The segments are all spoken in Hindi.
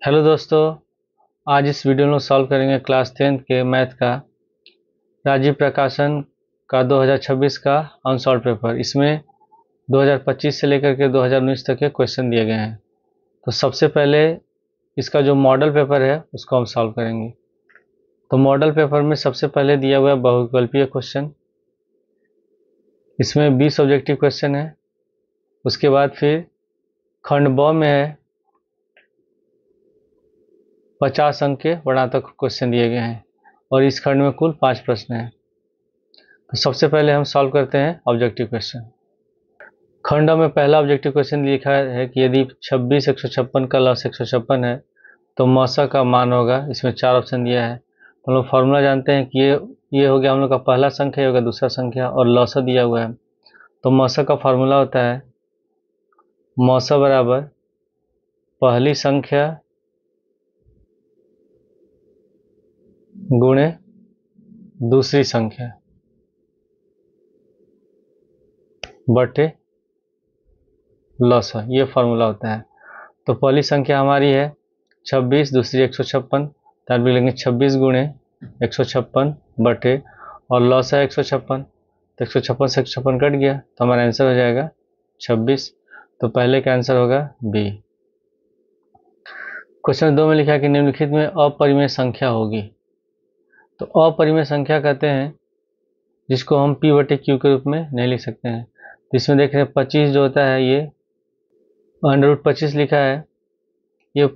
हेलो दोस्तों। आज इस वीडियो में सॉल्व करेंगे क्लास 10th के मैथ का राजीव प्रकाशन का 2026 का अनसॉल्व पेपर। इसमें 2025 से लेकर के 2019 तक के क्वेश्चन दिए गए हैं। तो सबसे पहले इसका जो मॉडल पेपर है उसको हम सॉल्व करेंगे। तो मॉडल पेपर में सबसे पहले दिया हुआ है बहुविकल्पीय क्वेश्चन। इसमें 20 ऑब्जेक्टिव क्वेश्चन है। उसके बाद फिर खंड ब में है 50 अंक के वर्णात्मक क्वेश्चन दिए गए हैं और इस खंड में कुल 5 प्रश्न हैं। तो सबसे पहले हम सॉल्व करते हैं ऑब्जेक्टिव क्वेश्चन। खंड में पहला ऑब्जेक्टिव क्वेश्चन लिखा है कि यदि 26 156 का लॉस 156 है तो मौसा का मान होगा। इसमें 4 ऑप्शन दिया है। तो हम लोग फॉर्मूला जानते हैं कि ये हो गया हम लोग का पहला संख्या, ये होगा दूसरा संख्या और लौसा दिया हुआ है। तो मौसा का फॉर्मूला होता है मौसा बराबर पहली संख्या गुणे दूसरी संख्या बटे लॉस, ये फार्मूला होता है। तो पहली संख्या हमारी है 26, दूसरी 156, तब भी लेंगे 26 गुणे 156 बटे और लॉस है 156। तो 156 से 156 कट गया तो हमारा आंसर हो जाएगा 26। तो पहले का आंसर होगा बी। क्वेश्चन 2 में लिखा है कि निम्नलिखित में अपरिमेय संख्या होगी। तो अपरिमेय संख्या कहते हैं जिसको हम पी बटे क्यू के रूप में नहीं लिख सकते हैं। तो इसमें देख रहे हैं 25 जो होता है ये √25 लिखा है, ये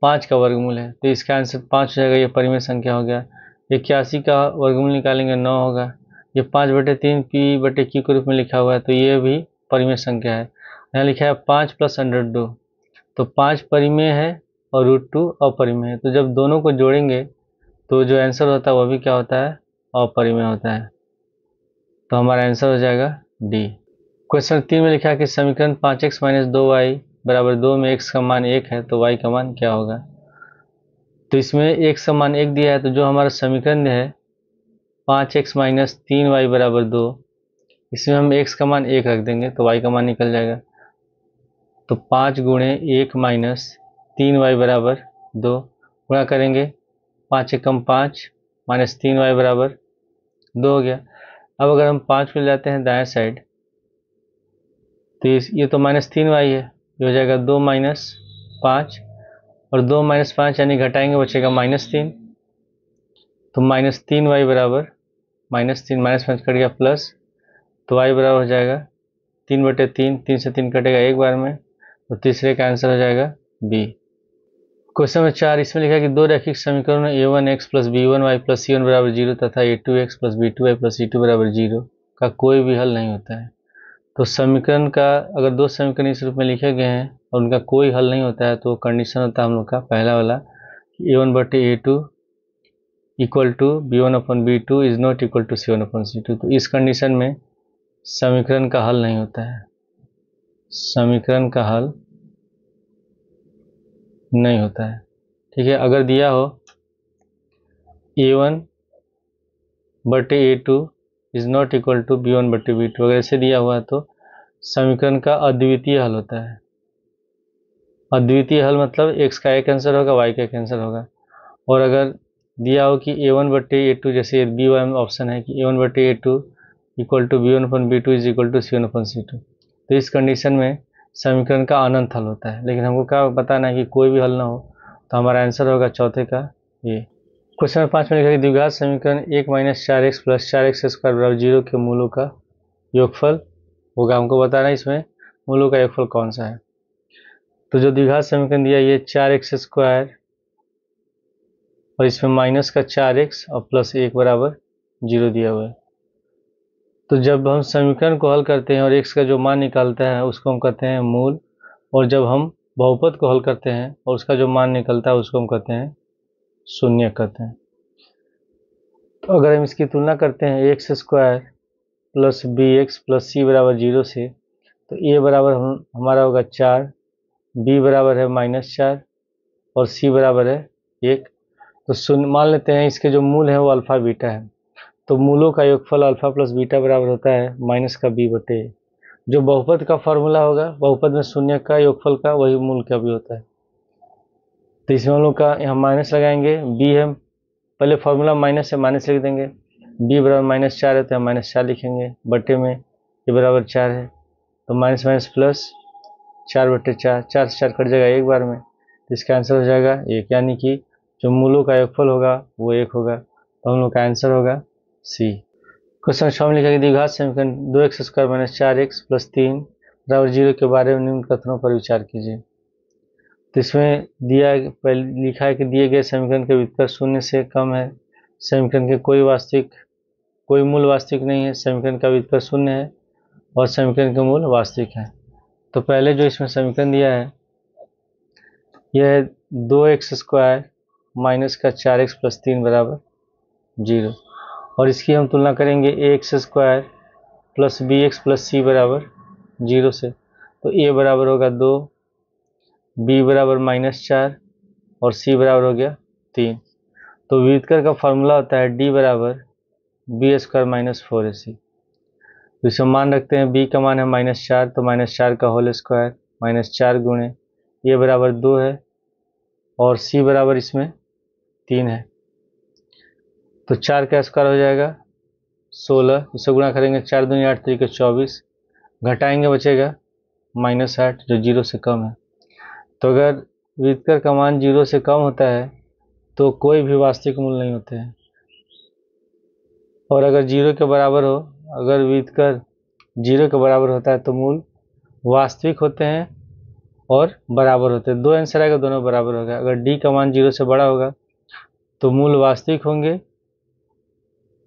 5 का वर्गमूल है तो इसका आंसर 5 हो जाएगा। ये परिमेय संख्या हो गया। 81 का वर्गमूल निकालेंगे 9 होगा। ये 5/3 पी बटे क्यू के रूप में लिखा हुआ है तो ये भी परिमेय संख्या है। यहाँ लिखा है 5 + √2, तो 5 परिमेय है और √2 अपरिमेय है। तो जब दोनों को जोड़ेंगे तो जो आंसर होता है वो भी क्या होता है, अपरिमेय होता है। तो हमारा आंसर हो जाएगा डी। क्वेश्चन 3 में लिखा है कि समीकरण 5x - 2y = 2 में x का मान 1 है तो y का मान क्या होगा। तो इसमें x का मान 1 दिया है तो जो हमारा समीकरण है 5x - 3y = 2, इसमें हम x का मान 1 रख देंगे तो y का मान निकल जाएगा। तो 5 गुणे 1 - 3y = 2 गुणा करेंगे 5 एकम 5 - 3y = 2 हो गया। अब अगर हम 5 को ले जाते हैं दाएं साइड तो ये तो -3y है, ये हो जाएगा 2 - 5 और 2 - 5 यानी घटाएंगे बचेगा -3। तो -3y बराबर -3 -5 कट गया प्लस, तो y बराबर हो जाएगा 3/3। 3 से 3 कटेगा एक बार में तो तीसरे का आंसर हो जाएगा बी। क्वेश्चन नंबर 4 इसमें लिखा है कि दो रैखिक समीकरणों a1x + b1y + c1 = 0 तथा a2x + b2y + c2 = 0 का कोई भी हल नहीं होता है। तो समीकरण का अगर दो समीकरण इस रूप में लिखे गए हैं और उनका कोई हल नहीं होता है तो कंडीशन होता है हम लोग का पहला वाला a1/a2 = b1/b2 is not equal to c1/c2। तो इस कंडीशन में समीकरण का हल नहीं होता है, समीकरण का हल नहीं होता है। ठीक है, अगर दिया हो a1/a2 is not equal to b1/b2, अगर ऐसे दिया हुआ है तो समीकरण का अद्वितीय हल होता है। अद्वितीय हल मतलब x का एक आंसर होगा, y का एक आंसर होगा। और अगर दिया हो कि a1/a2, जैसे बी वाला ऑप्शन है कि a1/a2 = b1/b2 is equal to c1/c2, तो इस कंडीशन में समीकरण का अनंत हल होता है। लेकिन हमको क्या बताना है कि कोई भी हल ना हो, तो हमारा आंसर होगा चौथे का ये। क्वेश्चन नंबर 5 में लिखा है कि द्विघात समीकरण 1 - 4x + 4x² = 0 के मूलों का योगफल होगा। हमको बताना है इसमें मूलों का योगफल कौन सा है। तो जो द्विघात समीकरण दिया ये 4x² और इसमें -4x और +1 = 0 दिया हुआ है। तो जब हम समीकरण को हल करते हैं और x का जो मान निकलता है उसको हम कहते हैं मूल, और जब हम बहुपद को हल करते हैं और उसका जो मान निकलता है उसको हम कहते हैं शून्य कहते हैं। तो अगर हम इसकी तुलना करते हैं x² + bx + c = 0 से, तो a बराबर हमारा होगा 4, b बराबर है -4 और c बराबर है 1। तो शून्य मान लेते हैं इसके जो मूल है वो अल्फा बीटा है। तो मूलों का योगफल अल्फा + बीटा बराबर होता है -b/a। जो बहुपद का फॉर्मूला होगा, बहुपद में शून्य का योगफल का, वही मूल का भी होता है। तो इसमें हम लोग का यहाँ माइनस लगाएंगे, बी है, पहले फॉर्मूला माइनस है, माइनस लिख देंगे, बी बराबर -4 है तो यहाँ -4 लिखेंगे, बटे में ये बराबर 4 है, तो माइनस माइनस प्लस 4/4, 4 से 4 कट जाएगा एक बार में, तो इसका आंसर हो जाएगा 1, यानी कि जो मूलों का योगफल होगा वो 1 होगा, तो हम लोग का आंसर होगा सी। क्वेश्चन 6 में लिखा कि द्विघात समीकरण 2x² - 4x + 3 बराबर 0 के बारे में निम्न कथनों पर विचार कीजिए। तो इसमें पहले लिखा है कि दिए गए समीकरण के व्युत्क्रम 0 से कम है, समीकरण के कोई मूल वास्तविक नहीं है, समीकरण का व्युत्क्रम 0 है और समीकरण के मूल वास्तविक है। तो पहले जो इसमें समीकरण दिया है यह है 2x² - 4x + 3 बराबर 0, और इसकी हम तुलना करेंगे ax² + bx + c बराबर 0 से। तो a बराबर होगा 2, b बराबर -4 और c बराबर हो गया 3। तो व्युत्क्रम का फॉर्मूला होता है d बराबर b² - 4ac। तो इसे मान रखते हैं, b का मान है -4, तो -4 का होल स्क्वायर -4 गुणे a बराबर 2 है और c बराबर इसमें 3 है, तो 4 का स्क्वायर हो जाएगा 16, इसे गुणा करेंगे 4 दूनी 8 3 के 24, घटाएंगे बचेगा -8 जो 0 से कम है। तो अगर व्युत्क्रम का मान 0 से कम होता है तो कोई भी वास्तविक मूल नहीं होते हैं, और अगर 0 के बराबर हो, अगर व्युत्क्रम 0 के बराबर होता है तो मूल वास्तविक होते हैं और बराबर होते हैं। दो आंसर आएगा, दोनों बराबर होगा। अगर डी का मान 0 से बड़ा होगा तो मूल वास्तविक होंगे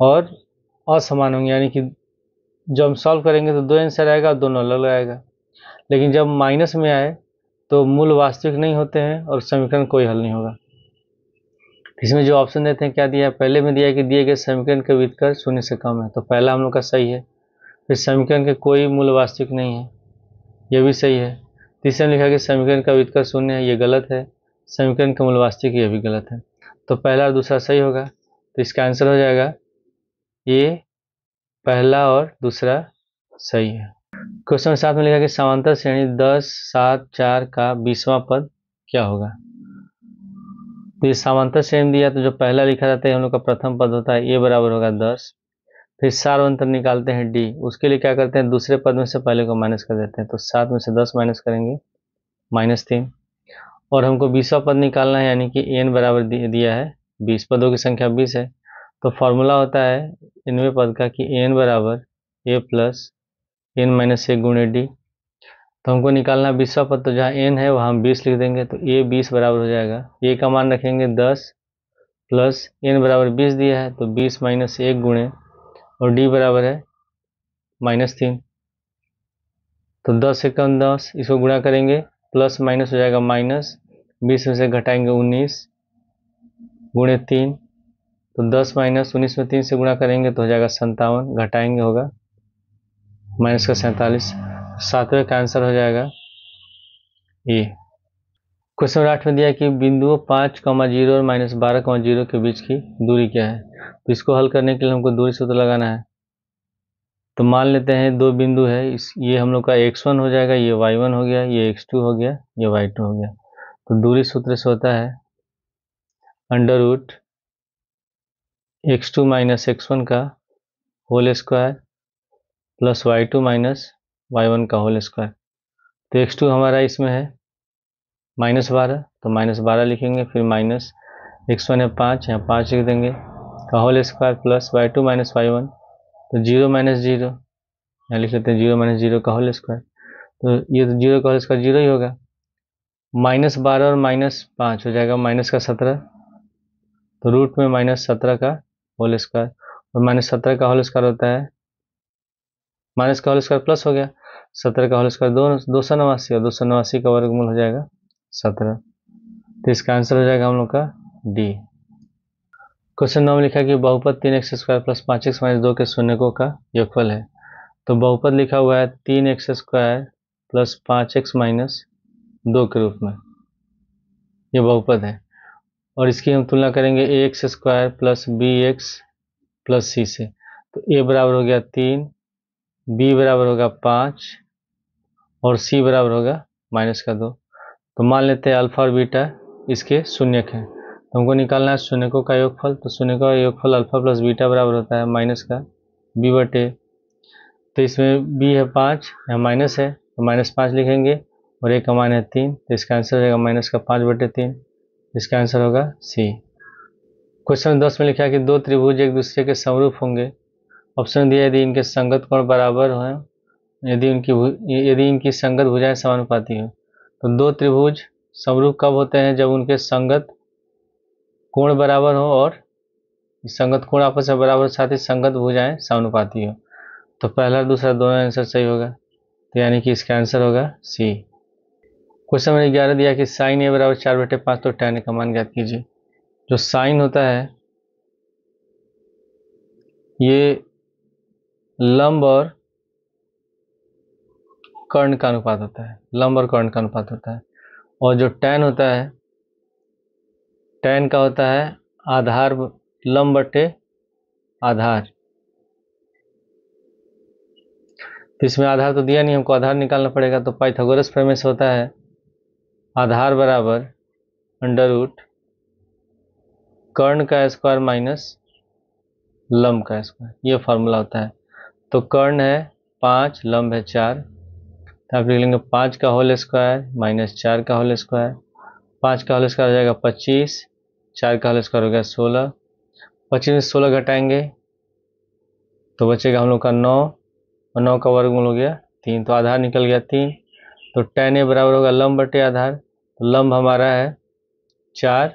और असमान होंगे, यानी कि जब हम सॉल्व करेंगे तो दो आंसर आएगा, दोनों अलग आएगा। लेकिन जब माइनस में आए तो मूल वास्तविक नहीं होते हैं और समीकरण कोई हल नहीं होगा। इसमें जो ऑप्शन देते हैं क्या दिया है, पहले में दिया है कि दिए गए समीकरण के व्युत्क्रम 0 से कम है, तो पहला हम लोग का सही है। फिर समीकरण के कोई मूल वास्तविक नहीं है, यह भी सही है। तीसरे में लिखा कि समीकरण का व्युत्क्रम 0 है, ये गलत है। समीकरण का मूल वास्तविक, यह भी गलत है। तो पहला और दूसरा सही होगा, तो इसका आंसर हो जाएगा ये पहला और दूसरा सही है। क्वेश्चन 7 में लिखा कि समांतर श्रेणी 10 7 4 का 20वां पद क्या होगा। तो ये समांतर श्रेणी दिया, तो जो पहला लिखा जाता है हम लोग का प्रथम पद होता है, ए बराबर होगा 10। फिर सार्वंतर निकालते हैं डी, उसके लिए क्या करते हैं, दूसरे पद में से पहले को माइनस कर देते हैं, तो 7 में से 10 माइनस करेंगे -3। और हमको 20वां पद निकालना है, यानी कि n बराबर दिया है 20, पदों की संख्या 20 है। तो फॉर्मूला होता है इनमें पद का कि n बराबर a + n - 1 गुणे डी। तो हमको निकालना 20वां पद, तो जहाँ n है वहाँ हम 20 लिख देंगे, तो a 20 बराबर हो जाएगा। a का मान रखेंगे 10 प्लस n बराबर 20 दिया है, तो 20 - 1 गुणे, और d बराबर है -3, तो 10 से कम 10, इसको गुणा करेंगे प्लस माइनस हो जाएगा -20 में से घटाएंगे 19 गुणे 3, तो 10 - 19 में 3 से गुणा करेंगे तो हो जाएगा 57, घटाएंगे होगा -47। 7वें का आंसर हो जाएगा ए। क्वेश्चन 8 में दिया कि बिंदुओं 5,0 और -12,0 के बीच की दूरी क्या है। तो इसको हल करने के लिए हमको दूरी सूत्र लगाना है। तो मान लेते हैं दो बिंदु है, ये हम लोग का x1 हो जाएगा, ये y1 हो गया, ये x2 हो गया, ये y2 हो गया। तो दूरी सूत्र से होता है √x2 - x1 का whole square plus y2 - y1 का होल स्क्वायर। तो x2 हमारा इसमें है -12, तो -12 लिखेंगे, फिर माइनस x1 है 5, यहाँ 5 लिख देंगे का whole square plus y2 - y1, तो 0 - 0, यहाँ लिख लेते हैं 0 - 0 का होल स्क्वायर। तो ये तो 0 का होल स्क्वायर 0 ही होगा। -12 और -5 हो जाएगा -17, तो रूट में -17 का होल स्क्वायर, और -17 का होल स्क्वायर होता है माइनस का होल स्क्वायर प्लस हो गया, 17 का होल स्क्वायर 289, और 289 का वर्गमूल हो जाएगा 17। तो इसका आंसर हो जाएगा हम लोग का डी। क्वेश्चन 9 में लिखा कि बहुपद 3x² + 5x - 2 के शून्यकों का योगफल है। तो बहुपद लिखा हुआ है 3x² + 5x - 2 के रूप में, ये बहुपद है, और इसकी हम तुलना करेंगे ax² + bx + c से। तो a बराबर हो गया 3, b बराबर होगा 5 और c बराबर होगा -2। तो मान लेते हैं अल्फा और बीटा इसके शून्यक हैं। तो हमको निकालना है शून्यकों का योगफल। तो शून्यकों का योगफल अल्फा प्लस बीटा बराबर होता है माइनस का बी बटे, तो इसमें बी है 5, यहाँ माइनस है तो -5 लिखेंगे और एक का मान है 3, तो इसका आंसर हो जाएगा माइनस का 5/3। इसका आंसर होगा सी। क्वेश्चन 10 में लिखा है कि दो त्रिभुज एक दूसरे के समरूप होंगे। ऑप्शन दिया यदि इनके संगत कोण बराबर हो, यदि इनकी संगत भुजाएं समानुपाती हो। तो दो त्रिभुज समरूप कब होते हैं? जब उनके संगत कोण बराबर हो और संगत कोण आपस में बराबर, साथ ही संगत भुजाएं समानुपाती हो। तो पहला और दूसरा दोनों आंसर सही होगा, तो यानी कि इसका आंसर होगा सी। क्वेश्चन नंबर 11 दिया कि साइन ए बराबर 4/5, तो tan का मान ज्ञात कीजिए। जो साइन होता है ये लंब और कर्ण का अनुपात होता है, लंब और कर्ण का अनुपात होता है। और जो tan होता है, tan का होता है आधार लंब बटे आधार। तो इसमें आधार तो दिया नहीं, हमको आधार निकालना पड़ेगा। तो पाइथागोरस प्रमेय से होता है आधार बराबर अंडर रूट कर्ण का स्क्वायर माइनस लंब का स्क्वायर, ये फॉर्मूला होता है। तो कर्ण है 5, लंब है 4, तो आप लिख लेंगे 5 का होल स्क्वायर माइनस 4 का होल स्क्वायर। 5 का होल स्क्वायर हो जाएगा 25, 4 का होल स्क्वायर हो गया 16, 25 में 16 घटाएंगे तो बचेगा हम लोग का 9, और 9 का वर्गमूल हो गया 3, तो आधार निकल गया 3। तो tan ए बराबर होगा लंब बटे आधार। तो लंब हमारा है 4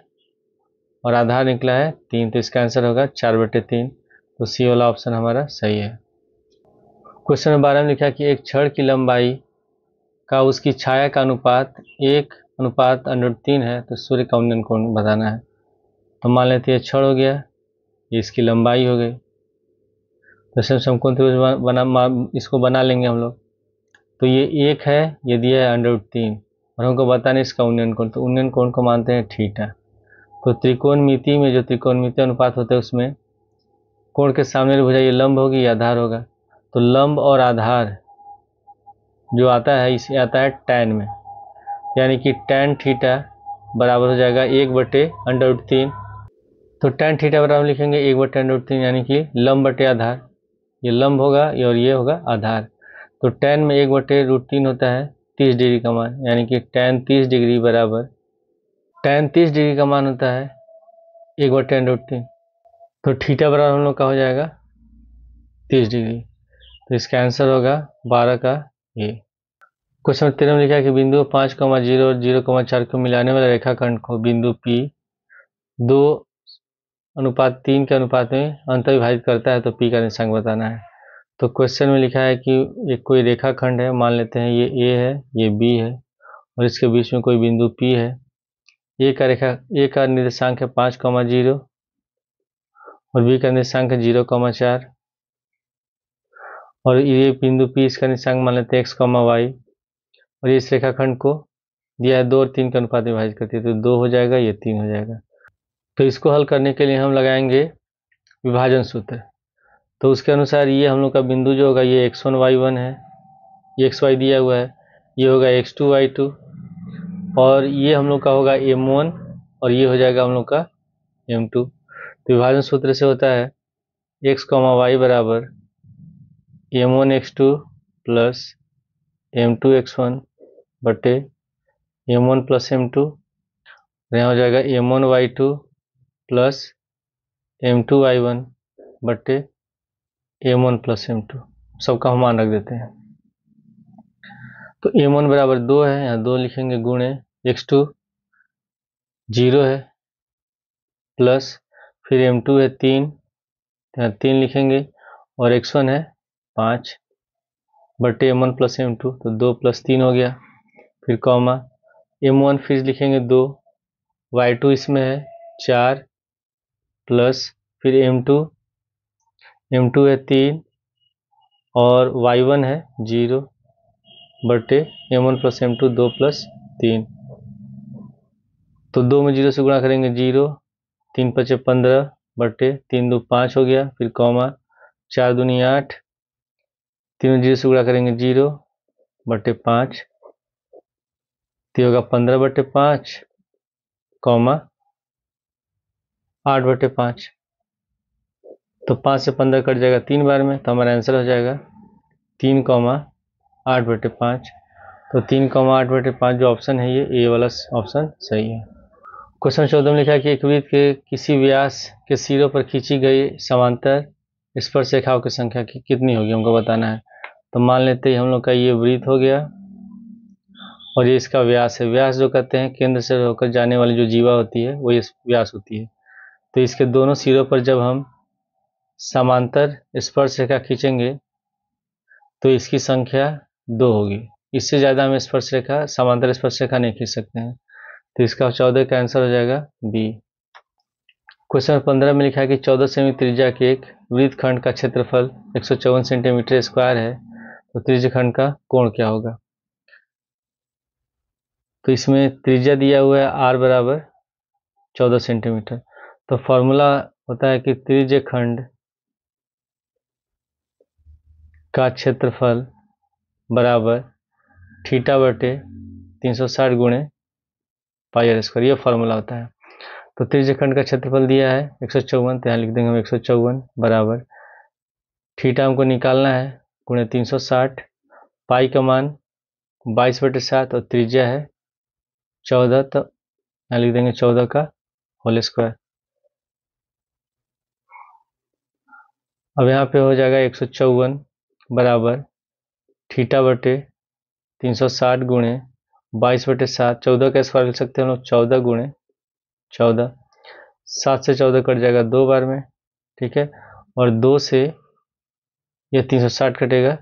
और आधार निकला है 3, तो इसका आंसर होगा 4/3। तो सी वाला ऑप्शन हमारा सही है। क्वेश्चन नंबर 12 में लिखा कि एक छड़ की लंबाई का उसकी छाया का अनुपात 1:3 है, तो सूर्य का उन्नयन कोण बताना है। तो मान लेते हैं छड़ हो गया, ये इसकी लंबाई हो गई। तो समकोण त्रिभुज इसको बना लेंगे हम लोग। तो ये 1 है, ये दिया है √3, और हमको बताना है इसका उन्नयन कोण। तो उन्नयन कोण को मानते हैं थीटा। तो त्रिकोणमिति में जो त्रिकोणमिति अनुपात होते हैं उसमें कोण के सामने वाली भुजा ये लंब होगी, या आधार होगा। तो लंब और आधार जो आता है इसे आता है tan में, यानी कि tan थीटा बराबर हो जाएगा 1/√3। तो tan थीटा बराबर लिखेंगे 1/√3, यानी कि लंब बटे आधार। ये लंब होगा और ये होगा आधार। तो tan में 1/√3 होता है 30 डिग्री का मान, यानी कि tan 30 डिग्री बराबर, tan 30 डिग्री का मान होता है 1/√3। तो थीटा बराबर हम लोग का हो जाएगा 30 डिग्री। तो इसका आंसर होगा 12 का ये। क्वेश्चन नंबर 13 में लिखा है कि बिंदु 5,0 और 0,4 को मिलाने वाले रेखाखंड को बिंदु P 2:3 के अनुपात में अंतर विभाजित करता है, तो P का निर्देशांक बताना है। तो क्वेश्चन में लिखा है कि एक कोई रेखाखंड है, मान लेते हैं ये A है, ये B है, और इसके बीच में कोई बिंदु P है। A का निर्देशांक है 5,0 और B का निर्देशांक है 0,4, और ये बिंदु P इसका निर्देशांक मान लेते हैं x, y, और ये इस रेखाखंड को दिया है 2 और 3 के अनुपात में विभाजित करती है। तो 2 हो जाएगा, ये 3 हो जाएगा। तो इसको हल करने के लिए हम लगाएंगे विभाजन सूत्र। तो उसके अनुसार ये हम लोग का बिंदु जो होगा ये x1 y1 है, ये xy दिया हुआ है, ये होगा x2 y2, और ये हम लोग का होगा m1, और ये हो जाएगा हम लोग का m2। तो विभाजन सूत्र से होता है x, y बराबर m1 x2 plus m2 x1 बटे m1 प्लस m2, यहाँ हो जाएगा m1 y2 plus m2 y1 बटे m1 प्लस m2, सबका हम मान रख देते हैं। तो m1 बराबर 2 है, यहाँ 2 लिखेंगे, गुणे x2 0 है, प्लस फिर m2 है 3, यहाँ 3 लिखेंगे, और x1 है 5 बटे m1 प्लस m2, तो 2 प्लस 3 हो गया। फिर कॉमा m1 फिर लिखेंगे 2, y2 इसमें है 4, प्लस फिर m2 है 3, और y1 है 0 बटे m1 प्लस m2, 2 प्लस 3। तो 2 में 0 से गुणा करेंगे 0, 3 × 5 = 15 बटे 3 × 2 = 5 हो गया। फिर कॉमा 4 × 2 = 8, 3 में 0 से गुणा करेंगे 0 बटे 5, तो होगा 15/5, कॉमा 8/5। तो 5 से 15 कट जाएगा 3 बार में, तो हमारा आंसर हो जाएगा 3,8/5। तो 3,8/5 जो ऑप्शन है ये ए वाला ऑप्शन सही है। क्वेश्चन 14 में लिखा है कि एक वृत्त के किसी व्यास के सिरों पर खींची गई समांतर स्पर्श रेखाओं की संख्या कितनी होगी, हमको बताना है। तो मान लेते हैं हम लोग का ये वृत्त हो गया और ये इसका व्यास है। व्यास जो कहते हैं केंद्र से होकर जाने वाली जो जीवा होती है वो इस व्यास होती है। तो इसके दोनों सिरों पर जब हम समांतर स्पर्श रेखा खींचेंगे तो इसकी संख्या 2 होगी। इससे ज़्यादा हम स्पर्श रेखा समांतर स्पर्श रेखा नहीं खींच सकते हैं। तो इसका 14 का आंसर हो जाएगा बी। क्वेश्चन 15 में लिखा है कि 14 सेमी त्रिज्या के एक वृत्तखंड का क्षेत्रफल 154 सेंटीमीटर स्क्वायर है, तो त्रिज्यखंड का कोण क्या होगा। तो इसमें त्रिज्या दिया हुआ है आर बराबर 14 सेंटीमीटर। तो फॉर्मूला होता है कि त्रिज्यखंड का क्षेत्रफल बराबर थीटा बटे 360 गुणे पाई आर स्क्वायर, ये फॉर्मूला होता है। तो त्रिज्यखंड का क्षेत्रफल दिया है 154, तो यहाँ लिख देंगे हम 154 बराबर थीटा हमको निकालना है गुणे 360, पाई का मान 22/7 और त्रिज्या है 14, तो यहाँ लिख देंगे 14 का होल स्क्वायर। अब यहाँ पे हो जाएगा 154 बराबर थीटा बटे 360 गुणे 22/7, 14 का स्क्वायर लिख सकते हैं हम लोग 14 गुणे 14, 7 से 14 कट जाएगा 2 बार में, ठीक है। और 2 से ये 360 कटेगा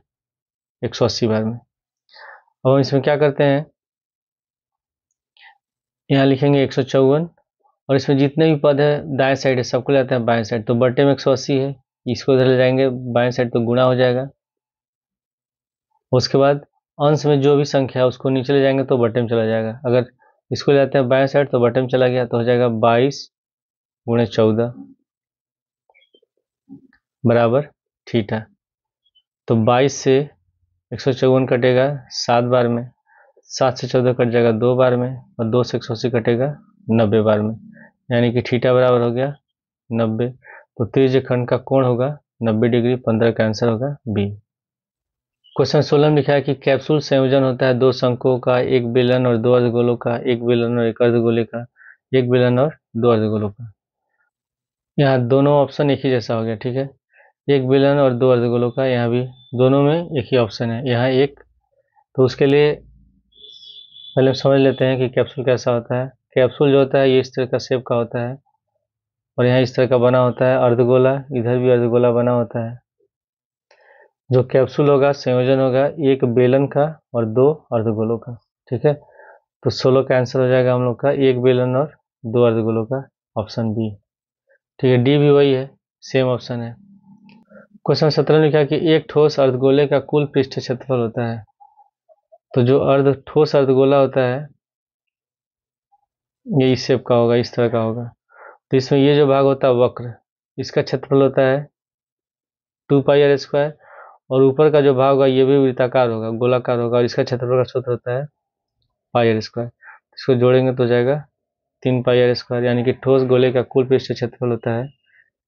180 बार में। अब हम इसमें क्या करते हैं, यहाँ लिखेंगे 154 और इसमें जितने भी पद है दाएं साइड है सबको ले आते हैं बाएं साइड। तो बटे में 180 है, इसको इधर ले जाएंगे बाएं साइड तो गुणा हो जाएगा। उसके बाद अंश में जो भी संख्या है उसको नीचे ले जाएंगे तो बटे में चला जाएगा। अगर इसको ले आते हैं बाएं साइड तो बटे में चला गया, तो हो जाएगा 22 गुणे 14 बराबर थीटा। तो 22 से 154 कटेगा 7 बार में, 7 से 14 कट जाएगा 2 बार में और 2 से 180 कटेगा 90 बार में, यानी कि थीटा बराबर हो गया 90। तो त्रिज्यखंड का कोण होगा 90 डिग्री। 15 का आंसर होगा बी। क्वेश्चन 16 में लिखा है कि कैप्सूल संयोजन होता है दो शंकुओं का, एक बेलन और दो अर्धगोलों का, एक बेलन और एक अर्धगोले का, एक बेलन और दो अर्धगोलों का। यहाँ दोनों ऑप्शन एक ही जैसा हो गया, ठीक है। एक बेलन और दो अर्धगोलों का, यहाँ भी दोनों में एक ही ऑप्शन है, यहाँ एक। तो उसके लिए पहले समझ लेते हैं कि कैप्सूल कैसा होता है। कैप्सूल जो होता है ये इस तरह का शेप का होता है और यहाँ इस तरह का बना होता है अर्धगोला, इधर भी अर्धगोला बना होता है। जो कैप्सूल होगा संयोजन होगा एक बेलन का और दो अर्धगोलों का, ठीक है। तो 16 का आंसर हो जाएगा हम लोग का एक बेलन और दो अर्धगोलों का, ऑप्शन बी, ठीक है। डी भी वही है, सेम ऑप्शन है। क्वेश्चन 17 में लिखा है कि एक ठोस अर्धगोले का कुल पृष्ठ क्षेत्रफल होता है। तो जो ठोस अर्धगोला होता है ये इस शेप का होगा, इस तरह का होगा। तो इसमें ये जो भाग होता है वक्र, इसका क्षेत्रफल होता है 2πr² और ऊपर का जो भाग होगा ये भी वृत्ताकार होगा, गोलाकार होगा और इसका क्षेत्रफल का सूत्र होता है πr²। इसको जोड़ेंगे तो जाएगा 3πr², यानी कि ठोस गोले का कुल पृष्ठ क्षेत्रफल होता है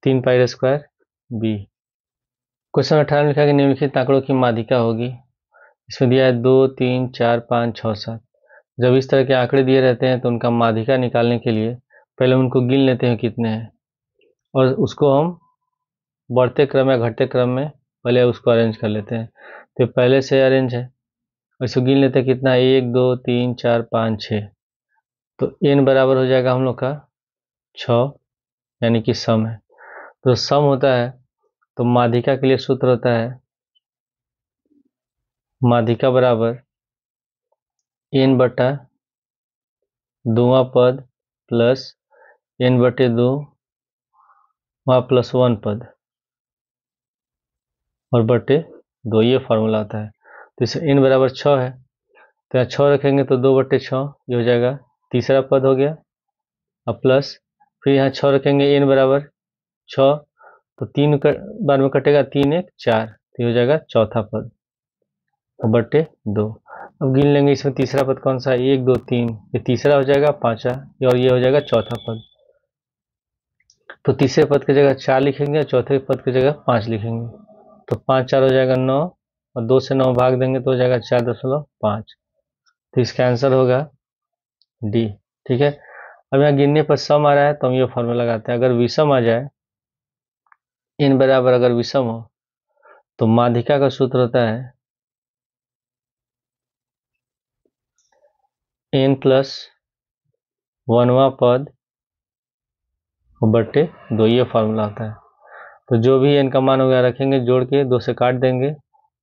3πr² बी। क्वेश्चन 18 में लिखा है कि निम्नलिखित आंकड़ों की माध्यिका होगी। इसमें दिया है 2, 3, 4, 5, 6, 7। जब इस तरह के आंकड़े दिए रहते हैं तो उनका माध्यिका निकालने के लिए पहले उनको गिन लेते हैं कितने हैं और उसको हम बढ़ते क्रम या घटते क्रम में पहले उसको अरेंज कर लेते हैं। तो पहले से अरेंज है, इसको गिन लेते हैं कितना, 1, 2, 3, 4, 5, 6। तो n बराबर हो जाएगा हम लोग का 6, यानी कि सम है। तो सम होता है तो माध्यिका के लिए सूत्र होता है माध्यिका बराबर n बटा दोवां पद प्लस n बटे 2 वहाँ प्लस 1 पद और बटे 2, ये फॉर्मूला होता है। तो इसे n बराबर 6 है तो यहाँ 6 रखेंगे तो 2/6 ये हो जाएगा, तीसरा पद हो गया। अब प्लस फिर यहाँ 6 रखेंगे n बराबर 6 तो 3 बार में कटेगा, 3, 1, 4 तो ये हो जाएगा चौथा पद और बटे 2। अब गिन लेंगे इसमें तीसरा पद कौन सा है, 1 2 3, ये तीसरा हो जाएगा, पांचवा और ये हो जाएगा चौथा पद। तो तीसरे पद की जगह 4 लिखेंगे और चौथे पद की जगह 5 लिखेंगे। तो 5 4 हो जाएगा 9 और 2 से 9 भाग देंगे तो हो जाएगा 4.5। तो इसका आंसर होगा डी। ठीक है, अब यहाँ गिनने पर सम आ रहा है तो हम ये फॉर्मूला लगाते हैं। अगर विषम आ जाए, इन बराबर अगर विषम हो तो माध्यिका का सूत्र होता है n प्लस 1वां पद बटे 2, ये फॉर्मूला होता है। तो जो भी n का मान वगैरह रखेंगे जोड़ के 2 से काट देंगे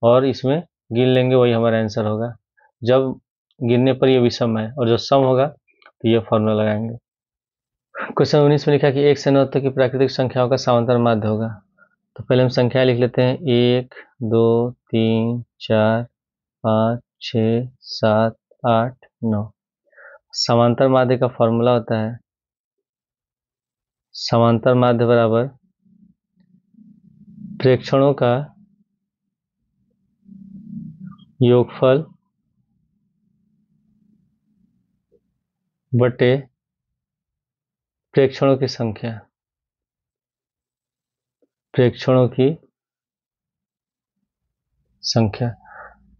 और इसमें गिन लेंगे, वही हमारा आंसर होगा। जब गिनने पर ये विषम है और जो सम होगा तो ये फॉर्मूला लगाएंगे। क्वेश्चन 19 में लिखा कि 1 से 9 तक की प्राकृतिक संख्याओं का समांतर माध्य होगा। तो पहले हम संख्या लिख लेते हैं, 1 2 3 4 5 6 7 8 9। समांतर माध्य का फॉर्मूला होता है समांतर माध्य बराबर प्रेक्षणों का योगफल बटे प्रेक्षणों की संख्या। प्रेक्षणों की संख्या,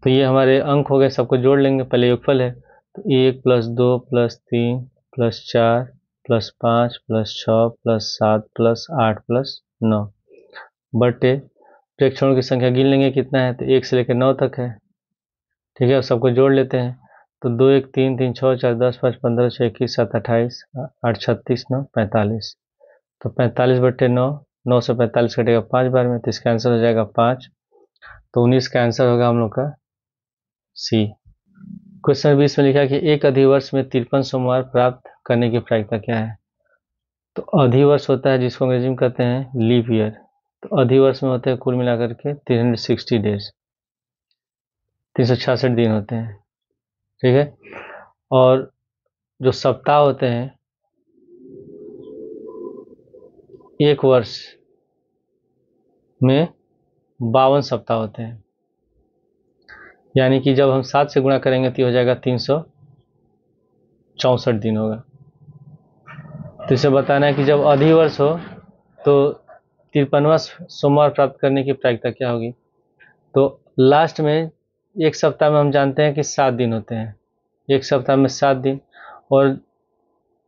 तो ये हमारे अंक हो गए, सबको जोड़ लेंगे। पहले योगफल है तो 1 + 2 + 3 + 4 + 5 + 6 + 7 + 8 + 9 बटे प्रेक्षणों की संख्या गिन लेंगे कितना है, तो 1 से लेकर 9 तक है। ठीक है, अब सबको जोड़ लेते हैं। तो 2 1 3 3 6 4 10 5 15 6 21 7 28 8 36 9 45। तो 45 बटे 9, 9 से 45 कटेगा 5 बार में, तो इसका आंसर हो जाएगा 5। तो 19 का आंसर होगा हम लोग का सी। क्वेश्चन 20 में लिखा कि एक अधिवर्ष में 53 सोमवार प्राप्त करने की प्रायिकता क्या है। तो अधिवर्ष होता है जिसको अंग्रेजी में कहते हैं लीप ईयर। तो अधिवर्ष में होते हैं कुल मिलाकर के 360 डेज, 366 दिन होते हैं। ठीक है, और जो सप्ताह होते हैं, एक वर्ष में 52 सप्ताह होते हैं। यानी कि जब हम 7 से गुणा करेंगे तो हो जाएगा 364 दिन होगा। तो इसे बताना है कि जब अधिवर्ष हो तो 53वां सोमवार प्राप्त करने की प्रायिकता क्या होगी। तो लास्ट में एक सप्ताह में हम जानते हैं कि 7 दिन होते हैं, एक सप्ताह में 7 दिन, और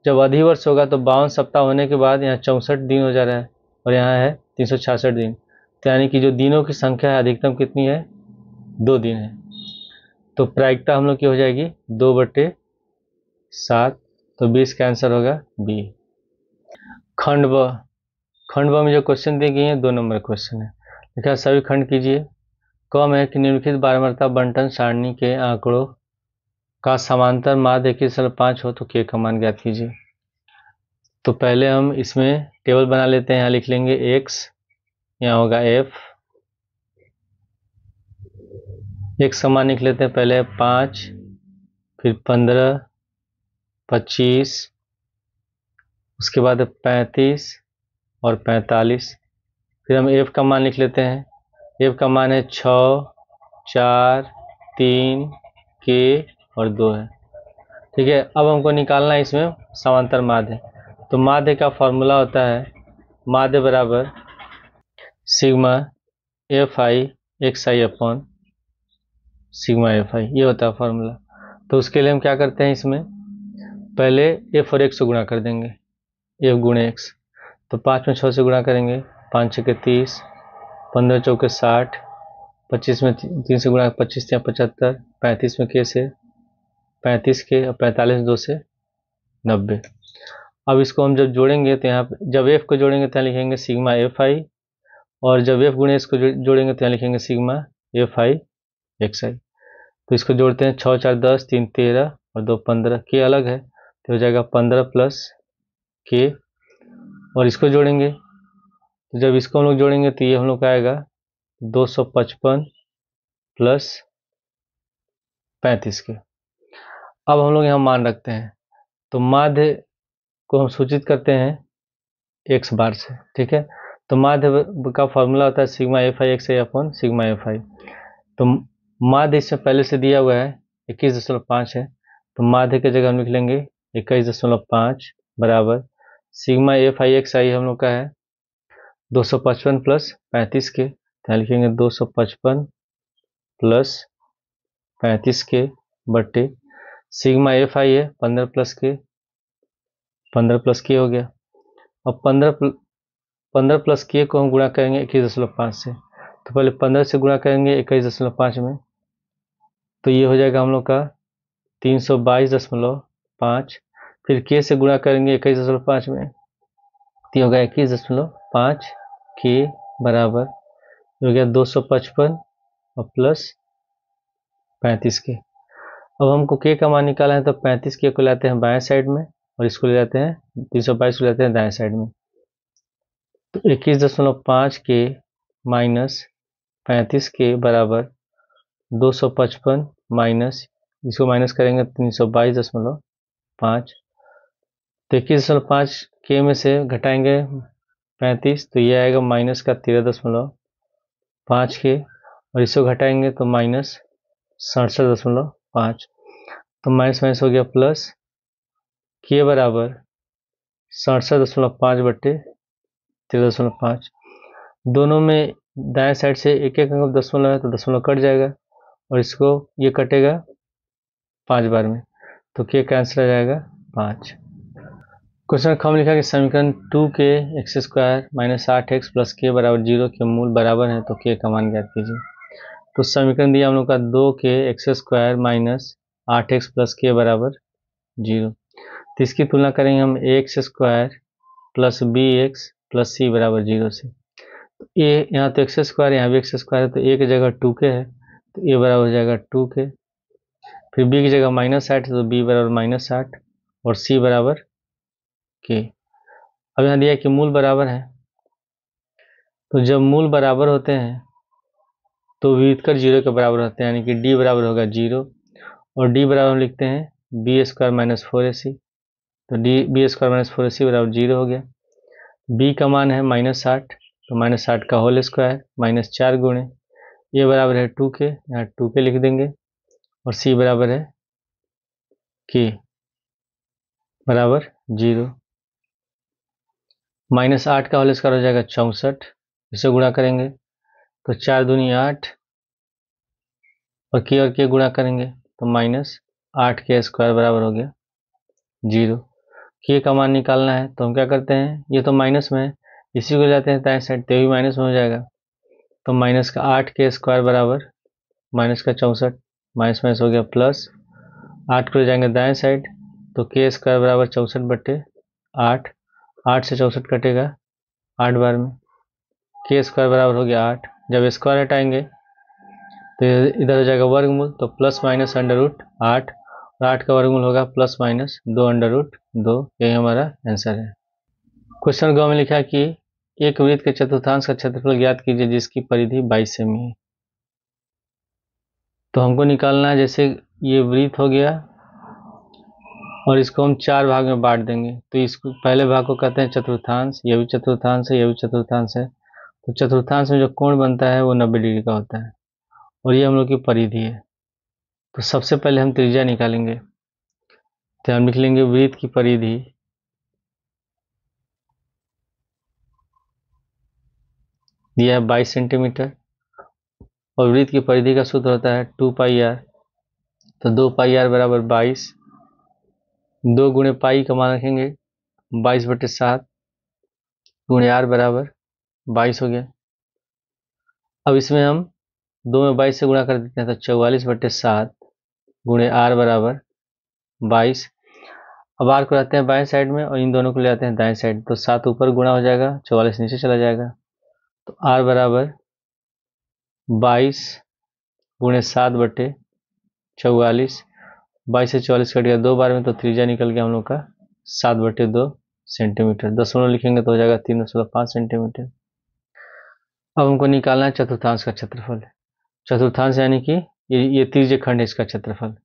जब अधिवर्ष होगा तो 52 सप्ताह होने के बाद यहाँ 64 दिन हो जा रहा है और यहाँ है 366 दिन। तो यानी कि जो दिनों की संख्या है अधिकतम कितनी है, 2 दिन है। तो प्रायिकता हम लोग की हो जाएगी 2/7। तो 20 का आंसर होगा बी। खंड ब, खंड ब में जो क्वेश्चन दिए गए हैं 2 नंबर क्वेश्चन है। लिखा सभी खंड कीजिए। कम है कि निम्नलिखित बारंबारता बंटन सारणी के आंकड़ों का समांतर माध्य के सरल 5 हो तो के का मान ज्ञात कीजिए। तो पहले हम इसमें टेबल बना लेते हैं। यहाँ लिख लेंगे x, यहाँ होगा f, x का मान लिख लेते हैं पहले 5, फिर 15, 25, उसके बाद 35 और 45। फिर हम f का मान लिख लेते हैं, f का मान है 6, 4, 3, k और 2 है। ठीक है, अब हमको निकालना है इसमें समांतर माध्य। तो माध्य का फॉर्मूला होता है माध्य बराबर sigma fi xi upon sigma fi, ये होता है फॉर्मूला। तो उसके लिए हम क्या करते हैं, इसमें पहले f और x से गुणा कर देंगे, f गुणे x। तो 5 में 6 से गुणा करेंगे, 5 6 के 30, 15 चौके 60, 25 में 3 से गुणा 25 या 75, 35 में के से 35 के और 45 2 से 90। अब इसको हम जब जोड़ेंगे तो यहाँ जब f को जोड़ेंगे तो यहाँ लिखेंगे सिग्मा fi, और जब f गुणे इसको जोड़ेंगे तो यहाँ लिखेंगे सिग्मा fi xi। तो इसको जोड़ते हैं, 6 4 10, 3 13 और 2 15, के अलग है तो हो जाएगा 15 प्लस के, और इसको जोड़ेंगे तो जब इसको हम लोग जोड़ेंगे तो ये हम लोग का आएगा 255 प्लस 35 के। अब हम लोग यहाँ मान रखते हैं, तो माध्य को हम सूचित करते हैं x बार से। ठीक है, तो माध्य का फॉर्मूला होता है sigma fi xi upon sigma fi। तो माध्य इसमें पहले से दिया हुआ है 21.5 है, तो माध्य की जगह हम लिख लेंगे 21.5 बराबर सिग्मा एफ आई एक्स आई हम लोग का है 255 प्लस 35 के, तो यहाँ लिखेंगे 255 प्लस 35 के बट्टे सिग्मा एफ आई है 15 प्लस के हो गया। अब 15 प्लस के को हम गुणा करेंगे 21.5 से, तो पहले 15 से गुणा करेंगे 21.5 में, तो ये हो जाएगा हम लोग का 322.5, फिर के से गुणा करेंगे 21.5 में, तो ये होगा 21.5 के बराबर हो गया 255 और प्लस 35 के। अब हमको के का मान निकाला है, तो 35 के को लाते हैं बाएं साइड में और इसको ले जाते हैं 322 को लाते हैं दाएं साइड में, तो 21.5 के माइनस 35 के बराबर 255 माइनस इसको माइनस करेंगे 322.5, तो 21.5 के में से घटाएंगे 35, तो ये आएगा माइनस का 13.5 के, और इसको घटाएंगे तो माइनस 67.5, तो माइनस माइनस हो गया प्लस के बराबर 67.5 बट्टे 13.5। दोनों में दाएं साइड से एक एक अंक दशमलव है, तो दशमलव कट जाएगा और इसको ये कटेगा 5 बार में, तो के का आंसर आ जाएगा 5। क्वेश्चन ख में लिखा कि समीकरण 2 के x square minus 8x plus के बराबर 0 के मूल बराबर है, तो के का मान ज्ञात कीजिए। तो समीकरण दिया हम लोग का 2 के x square minus 8x plus के बराबर 0, तो इसकी तुलना करेंगे हम x square plus B x plus C बराबर 0 से। तो ए यहाँ तो एक्स स्क्वायर यहाँ भी एक्स स्क्वायर है, तो ए की जगह 2k है, तो ए बराबर हो जाएगा 2k, फिर बी की जगह -8 है, तो बी बराबर -8 और सी बराबर के। अब यहाँ दिया कि मूल बराबर है, तो जब मूल बराबर होते हैं तो व्युत्कर 0 के बराबर होते हैं, यानी कि डी बराबर होगा 0 और डी बराबर हम लिखते हैं बी स्क्वायर माइनस 4ac, तो D B square minus 4ac बराबर 0 हो गया। बी का मान है -8, तो -8 का होल स्क्वायर -4 गुणे ये बराबर है 2k, यहाँ 2k लिख देंगे और सी बराबर है के बराबर 0, -8 का होल स्क्वायर हो जाएगा 64, इसे गुणा करेंगे तो 4 दूनी 8 और के गुणा करेंगे तो -8 के स्क्वायर बराबर हो गया 0। के का मान निकालना है, तो हम क्या करते हैं, ये तो माइनस में है, इसी को जाते हैं दाएं साइड, तो भी माइनस में हो जाएगा, तो माइनस का 8 के स्क्वायर बराबर माइनस का 64, माइनस माइनस हो गया प्लस 8 को ले जाएंगे दाएं साइड, तो के स्क्वायर बराबर 64 बट्टे 8, 8 से 64 कटेगा 8 बार में, के स्क्वायर बराबर हो गया 8, जब स्क्वायर हटाएंगे तो इधर हो जाएगा वर्गमूल, तो प्लस माइनस √8 और 8 का वर्गमूल होगा प्लस माइनस 2 √2, यही हमारा आंसर है। क्वेश्चन ग में लिखा है कि एक वृत्त के चतुर्थांश का क्षेत्रफल ज्ञात कीजिए जिसकी परिधि 22 सेमी है। तो हमको निकालना है, जैसे ये वृत्त हो गया और इसको हम 4 भाग में बांट देंगे, तो इसको पहले भाग को कहते हैं चतुर्थांश, ये भी चतुर्थांश है, ये भी चतुर्थांश है, तो चतुर्थांश में जो कोण बनता है वो 90 डिग्री का होता है और ये हम लोग की परिधि है। तो सबसे पहले हम त्रिज्या निकालेंगे, तो हम लिख लेंगे वृत्त की परिधि दिया है 22 सेंटीमीटर और वृत्त की परिधि का सूत्र होता है 2πr, तो 2πr बराबर 22, 2 गुणे पाई का मान रखेंगे 22/7 गुणे r बराबर 22 हो गया। अब इसमें हम 2 में 22 से गुणा कर देते हैं, तो 44/7 गुणे r बराबर 22। अब r को रखते हैं बाएं साइड में और इन दोनों को ले आते हैं दाएं साइड, तो 7 ऊपर गुणा हो जाएगा, 44 नीचे चला जाएगा, तो r बराबर 22 गुणे 7/44, 22 से 44 कट गया 2 बार में, तो त्रिज्या निकल गया हम लोग का 7/2 सेंटीमीटर, दशमलव लिखेंगे तो हो जाएगा 3.5 सेंटीमीटर। अब हमको निकालना है चतुर्थांश का क्षेत्रफल, चतुर्थांश यानी कि ये त्रिज्य खंड है इसका क्षेत्रफल।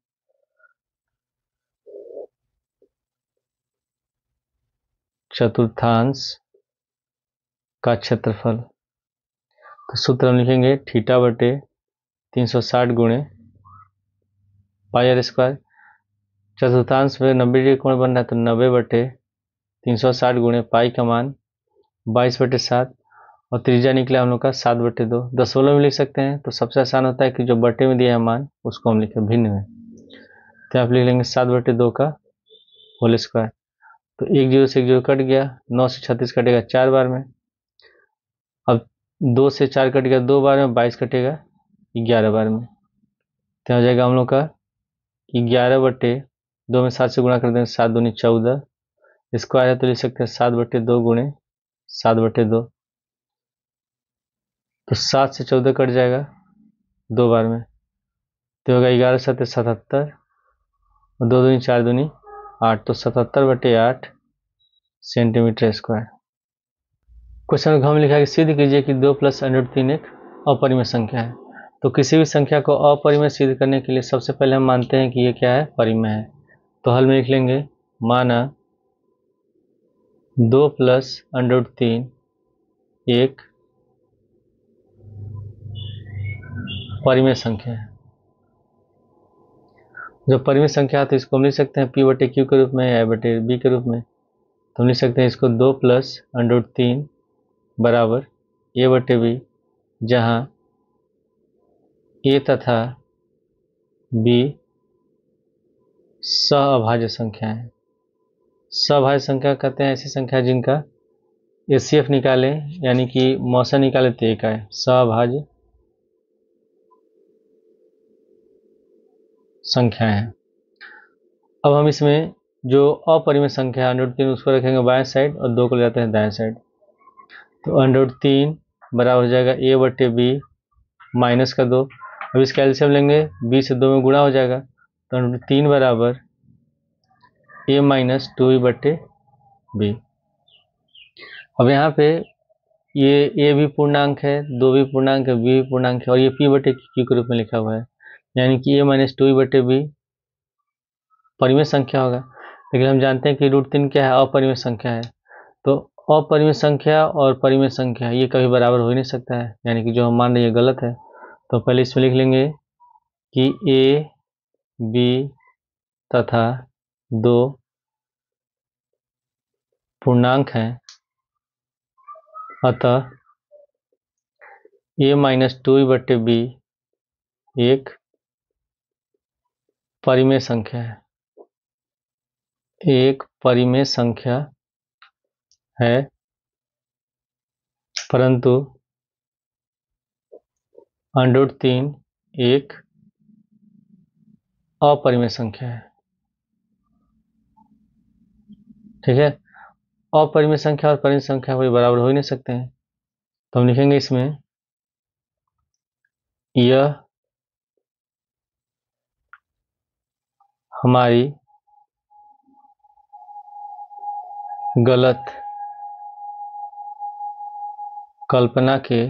चतुर्थांश का क्षेत्रफल, तो सूत्र हम लिखेंगे θ/360 गुणे पाई आर स्क्वायर, चतुर्थांश में 90 डिग्री कोण बन रहा है तो 90/360 गुणे पाई का मान 22/7 और त्रिज्या निकला हम लोग का 7/2। दशमलव में लिख सकते हैं तो सबसे आसान होता है कि जो बटे में दिया है मान उसको हम लिखें भिन्न में, तो आप लिख लेंगे 7/2 का होल स्क्वायर। तो 1 0 से 1 0 कट गया, 9 से 36 कटेगा 4 बार में, अब 2 से 4 कट गया 2 बार में, 22 कटेगा 11 बार में, तो हो जाएगा हम लोग का 11/2 में 7 से गुणा कर देंगे, 7 दूनी 14, स्क्वायर है तो लिख सकते हैं 7/2 गुणे 7/2, तो 7 से 14 कट जाएगा 2 बार में, तो होगा 11 7 77 और 2 दूनी 4 दूनी 8, तो 77/8 सेंटीमीटर स्क्वायर। क्वेश्चन घ में लिखा है कि सिद्ध कीजिए कि 2 + √3 एक अपरिमेय संख्या है। तो किसी भी संख्या को अपरिमेय सिद्ध करने के लिए सबसे पहले हम मानते हैं कि ये क्या है, परिमेय है। तो हल में लिख लेंगे माना 2 + √3 एक परिमेय संख्या है। जो परिमेय संख्या है तो इसको हम लिख सकते हैं p/q के रूप में या a/b के रूप में। तो हम लिख सकते हैं इसको 2 + √3 बराबर a/b, जहाँ a तथा b सअभाज्य संख्या है। सअभाज्य संख्या कहते हैं ऐसी संख्या जिनका HCF निकालें यानी कि मौसा निकाले तो एक आए, सअभाज्य संख्या है। अब हम इसमें जो अपरिमेय संख्या है √3 उसको रखेंगे बाएं साइड और 2 को ले जाते हैं दाएं साइड, तो √3 बराबर हो जाएगा a/b माइनस का 2। अब इसका एलसीएम लेंगे, b से 2 में गुणा हो जाएगा, तो √3 बराबर a - 2b। अब यहाँ पे ये a भी पूर्णांक है, 2 भी पूर्णांक है, b भी पूर्णांक है और ये p/q के रूप में लिखा हुआ है, यानी कि a - 2b परिमेय संख्या होगा। लेकिन हम जानते हैं कि √3 क्या है, अपरिमेय संख्या है। तो अपरिमेय संख्या और परिमेय संख्या ये कभी बराबर हो ही नहीं सकता है, यानी कि जो हम मान रहे हैं गलत है। तो पहले इसमें लिख लेंगे कि a, b तथा 2 पूर्णांक हैं, अतः a - 2b एक परिमेय संख्या है, एक परिमेय संख्या है, परंतु √3 एक अपरिमेय संख्या है। ठीक है, अपरिमेय संख्या और परिमेय संख्या कोई बराबर हो ही नहीं सकते हैं। तो हम लिखेंगे इसमें यह हमारी गलत कल्पना के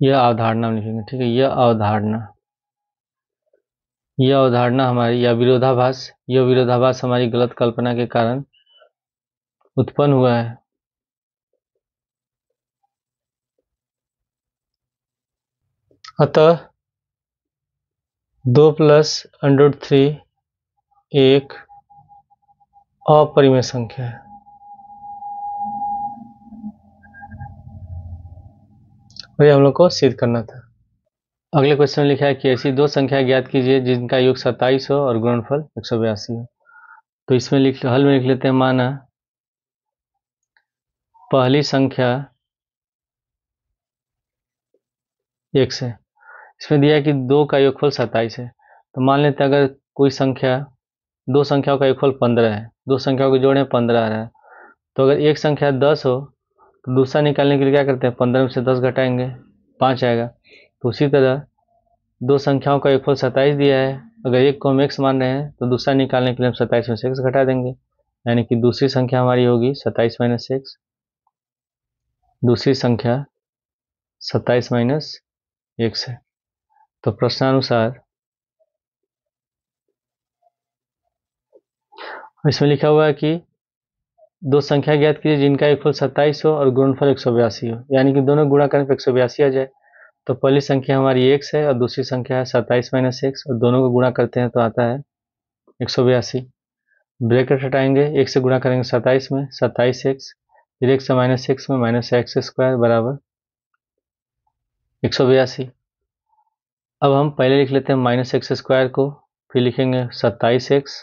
यह अवधारणा लिखेंगे। ठीक है, यह अवधारणा हमारी या विरोधाभास, यह विरोधाभास हमारी गलत कल्पना के कारण उत्पन्न हुआ है। अतः 2 + √3 एक अपरिमेय संख्या है। और ये हम लोग को सिद्ध करना था। अगले क्वेश्चन में लिखा है कि ऐसी दो संख्या ज्ञात कीजिए जिनका योग 27 हो और गुणनफल 182 हो। तो इसमें हल में लिख लेते हैं माना पहली संख्या x है, इसमें दिया है कि 2 का योगफल 27 है। तो मान लेते हैं अगर कोई संख्या, दो संख्याओं का योगफल 15 है, दो संख्याओं के जोड़े 15 आ रहा है, तो अगर एक संख्या 10 हो तो दूसरा निकालने के लिए क्या करते हैं, 15 में से 10 घटाएंगे 5 आएगा। तो उसी तरह दो संख्याओं का योगफल 27 दिया है, अगर एक को हम x मान रहे हैं तो दूसरा निकालने के लिए हम 27 में से x घटा देंगे, यानी कि दूसरी संख्या हमारी होगी 27 - x। दूसरी संख्या 27 - x है। तो प्रश्नानुसार इसमें लिखा हुआ है कि दो संख्या ज्ञात कीजिए जिनका योगफल 27 हो और गुणनफल 182 हो, यानी कि दोनों गुणा करने पर 182 आ जाए। तो पहली संख्या हमारी x है और दूसरी संख्या है 27 माइनस एक्स, और दोनों को गुणा करते हैं तो आता है 182। ब्रैकेट हटाएंगे, एक से गुणा करेंगे 27 में, 27x, फिर एक से माइनस एक्स में, माइनस एक्स स्क्वायर बराबर 182। अब हम पहले लिख लेते हैं माइनस एक्स स्क्वायर को, फिर लिखेंगे 27x,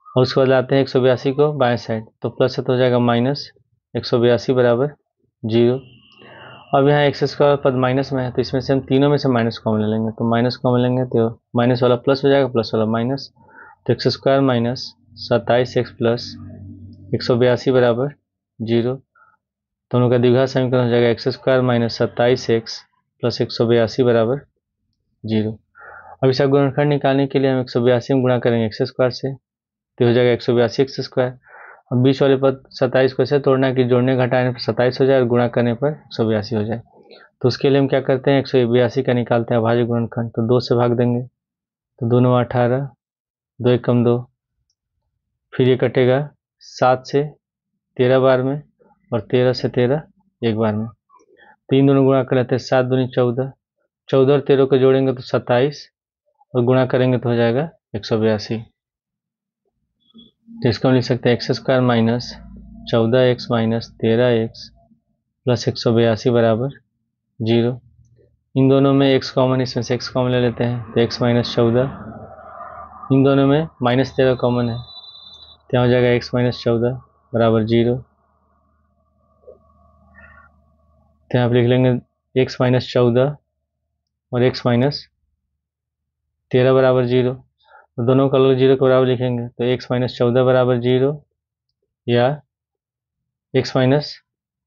और उसके बाद लाते हैं 182 को बाएं साइड, तो प्लस से तो हो जाएगा माइनस 182 बराबर 0। अब यहाँ एक्स स्क्वायर पद माइनस में है, तो इसमें से हम तीनों में से माइनस कॉमन ले लेंगे, तो माइनस कॉमन लेंगे तो माइनस वाला प्लस हो जाएगा, प्लस वाला माइनस, तो x square minus 27x plus 182 बराबर 0। दोनों का द्विघात समीकरण हो जाएगा x square minus 27x plus 182 बराबर 0। अब इसका गुणनखंड निकालने के लिए हम 182 में गुणा करेंगे एक्स स्क्वायर से, तो हो जाएगा 182 एक्स स्क्वायर। अब बीच वाले पद 27 को ऐसे तोड़ना है कि जोड़ने घटाने पर 27 हो जाए और गुणा करने पर 182 हो जाए। तो उसके लिए हम क्या करते हैं, 182 का निकालते हैं अभाज्य गुणनखंड, तो 2 से भाग देंगे, तो 2 9 18, 2 1 कम 2, फिर ये कटेगा 7 से 13 बार में और 13 से 13 एक बार में, तीन दोनों गुणा कर लेते हैं, 7 दूनी 14, 14 और 13 को जोड़ेंगे तो 27 और गुणा करेंगे तो हो जाएगा 182। तो इसको हम लिख सकते हैं x square minus 14x minus 13x plus 182 बराबर 0। इन दोनों में x कॉमन, इसमें से x कॉमन ले लेते हैं, तो x माइनस 14, इन दोनों में माइनस 13 कॉमन है, तो यहाँ हो जाएगा x माइनस 14 बराबर 0। तो यहाँ पर लिख लेंगे x माइनस 14 और x माइनस 13 बराबर 0, तो दोनों को अलग 0 के बराबर लिखेंगे, तो x माइनस 14 बराबर 0 या x माइनस